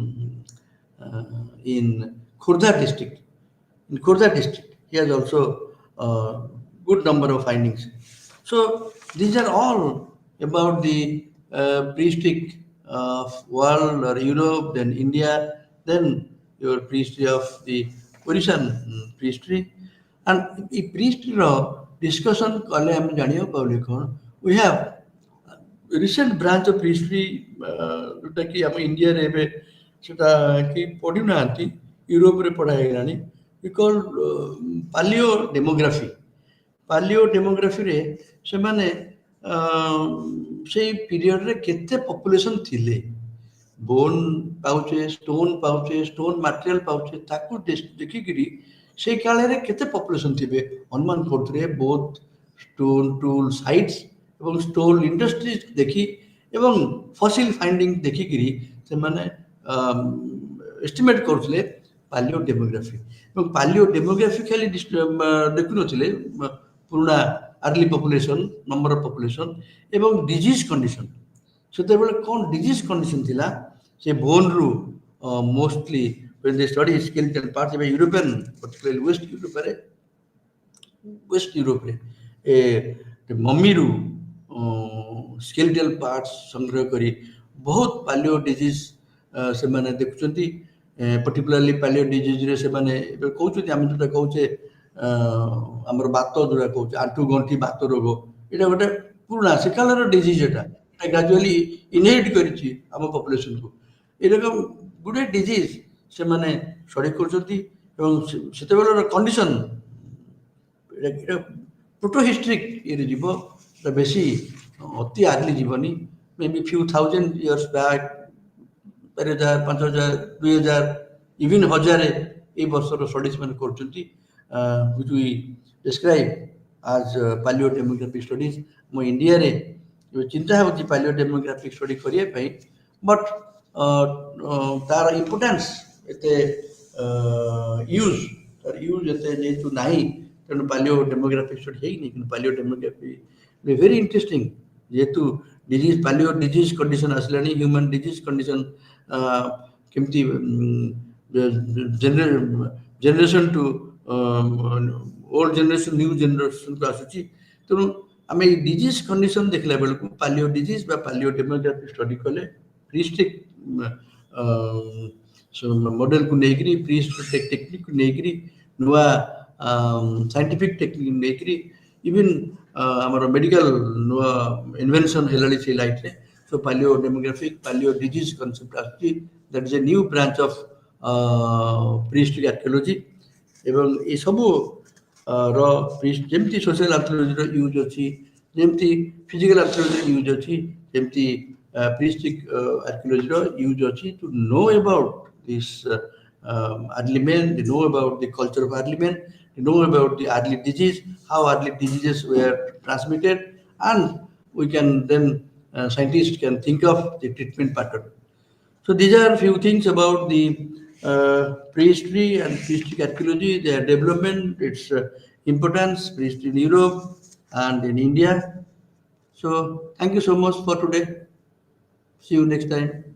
in Khurda district. In Khurda district, he has also good number of findings. So these are all about the prehistoric of world or Europe, then India, then your prehistory of the Orishan prehistory. And the prehistory discussion kale ଆମେ ଜାଣିବାକୁ ପାଇଲେ କ'ଣ we have recent branch of history ଯୋଉଟାକି ଆମ ଇଣ୍ଡିଆରେ ଏବେ ସେଟା କେହି ପଢୁନାହାନ୍ତି ୟୁରୋପରେ ପଢା ହେଇଗଲାଣି we call ପାଲିଓ ଡେମୋଗ୍ରାଫି ପାଲିଓ ଡେମୋଗ୍ରାଫିରେ ସେମାନେ ସେଇ ପିରିୟଡ଼ରେ କେତେ ପପୁଲେସନ୍ ଥିଲେ ବୋନ୍ ପାଉଛେ ଷ୍ଟୋନ୍ ମାଟେରିଆଲ ପାଉଛେ ତାକୁ ଦେଖିକିରି ସେଇ କାଳରେ କେତେ ପପୁଲେସନ୍ ଥିବେ ଅନୁମାନ କରୁଥିଲେ ବୋଥ୍ ଷ୍ଟୋନ୍ ଟୁଲ୍ ସାଇଟ୍ସ ଏବଂ ଷ୍ଟୋନ୍ ଇଣ୍ଡଷ୍ଟ୍ରିଜ୍ ଦେଖି ଏବଂ ଫସିଲ୍ ଫାଇଣ୍ଡିଙ୍ଗ ଦେଖିକିରି ସେମାନେ ଏଷ୍ଟିମେଟ୍ କରୁଥିଲେ ପାଲିଓ ଡେମୋଗ୍ରାଫି ଏବଂ ପାଲିଓ ଡେମୋଗ୍ରାଫି ଖାଲି ଦେଖୁନଥିଲେ ପୁରୁଣା early population number of population ଏବଂ ଡିଜିଜ୍ କଣ୍ଡିସନ୍ ସେତେବେଳେ କ'ଣ ଡିଜିଜ୍ କଣ୍ଡିସନ୍ ଥିଲା ସେ ବୋନ୍ରୁ mostly when they study skeletal parts ଏବେ ୟୁରୋପିଆନ୍ particularly ୱେଷ୍ଟ ୟୁରୋପରେ ଏ ମମିରୁ ସ୍କେଲିଟାଲ ପାର୍ଟସ୍ ସଂଗ୍ରହ କରି ବହୁତ ପାଲିଓ ଡିଜିଜ୍ ସେମାନେ ଦେଖୁଛନ୍ତି ପର୍ଟିକୁଲାରଲି ପାଲିଓ ଡିଜିଜ୍ରେ ସେମାନେ ଏବେ କହୁଛନ୍ତି ଆମେ ଯେଉଁଟା କହୁଛେ ଆମର ବାତ ଯେଉଁଟା କହୁଛେ ଆଣ୍ଠୁ ଗଣ୍ଠି ବାତ ରୋଗ ଏଇଟା ଗୋଟେ ପୁରୁଣା ସେ କାଳର ଡିଜିଜ୍ ଏଇଟା ଗ୍ରାଜୁଆଲି ଇନହେରିଟ୍ କରିଛି ଆମ ପପୁଲେସନକୁ ଏରକମ ଗୁଡ଼େ ଡିଜିଜ୍ ସେମାନେ ଷ୍ଟଡି କରୁଛନ୍ତି ଏବଂ ସେତେବେଳର କଣ୍ଡିସନ୍ ଏଇଟା ପ୍ରୋଟୋ ହିଷ୍ଟ୍ରିକ୍ ଇଏରେ ଯିବ ସେଟା ବେଶୀ ଅତି ଆର୍ଲି ଯିବନି may be few thousand years back 4,000 5,000 2,000 even ହଜାରେ ଏଇ ବର୍ଷର ଷ୍ଟଡି ସେମାନେ କରୁଛନ୍ତି which we describe as paleo demographic studies ଆମ ଇଣ୍ଡିଆରେ ଚିନ୍ତା ହେଉଛି paleo demographic study କରିବା ପାଇଁ ବଟ୍ ତାର ଇମ୍ପୋର୍ଟାନ୍ସ ଏତେ ୟୁଜ୍ ଏତେ ଯେହେତୁ ନାହିଁ ତେଣୁ ପାଲିଓ ଡେମୋଗ୍ରାଫି ଷ୍ଟଡି ହେଇନି କିନ୍ତୁ ପାଲିଓ ଡେମୋଗ୍ରାଫି ଭେରି ଇଣ୍ଟରେଷ୍ଟିଂ ଯେହେତୁ ଡିଜିଜ୍ ପାଲିଓ ଡିଜିଜ୍ କଣ୍ଡିସନ୍ ଆସିଲାଣି ହ୍ୟୁମାନ୍ ଡିଜିଜ୍ କଣ୍ଡିସନ୍ କେମିତି generation to old generation new ଜେନେରେସନ୍କୁ ଆସୁଛି ତେଣୁ ଆମେ ଏଇ ଡିଜିଜ୍ କଣ୍ଡିସନ୍ ଦେଖିଲା ବେଳକୁ ପାଲିଓ ଡିଜିଜ୍ ବା ପାଲିଓ ଡେମୋଗ୍ରାଫି ଷ୍ଟଡି କଲେ ପ୍ରିହିଷ୍ଟ୍ରିକ୍ ମଡେଲକୁ ନେଇକିରି ପ୍ରିହିଷ୍ଟ୍ରିକ୍ ଟେକ୍ନିକକୁ ନେଇକିରି ନୂଆ scientific technique ନେଇକିରି ଇଭିନ୍ ଆମର ମେଡ଼ିକାଲ ନୂଆ ଇନଭେନସନ୍ ହେଲାଣି ସେ ଲାଇଟ୍ରେ। So palaeo demographic palaeo disease concept ଆସୁଛି, that is a new branch of prehistoric archaeology. ଏବଂ ଏସବୁ ର ଯେମିତି ସୋସିଆଲ ଆର୍କିଓଲୋଜିର ୟୁଜ୍ ଅଛି, ଯେମିତି ଫିଜିକାଲ ଆର୍କିଓଲୋଜିର ୟୁଜ୍ ଅଛି, ଯେମିତି ପ୍ରିହିଷ୍ଟ୍ରିକ୍ ଆର୍କିଓଲୋଜିର ୟୁଜ୍ ଅଛି two no about this early men, they know about the culture of early men, they know about the early disease, how early diseases were transmitted, and we can then scientists can think of the treatment pattern. So these are few things about the prehistory and prehistoric archaeology, their development, its importance, prehistory in Europe and in India. So thank you so much for today. See you next time.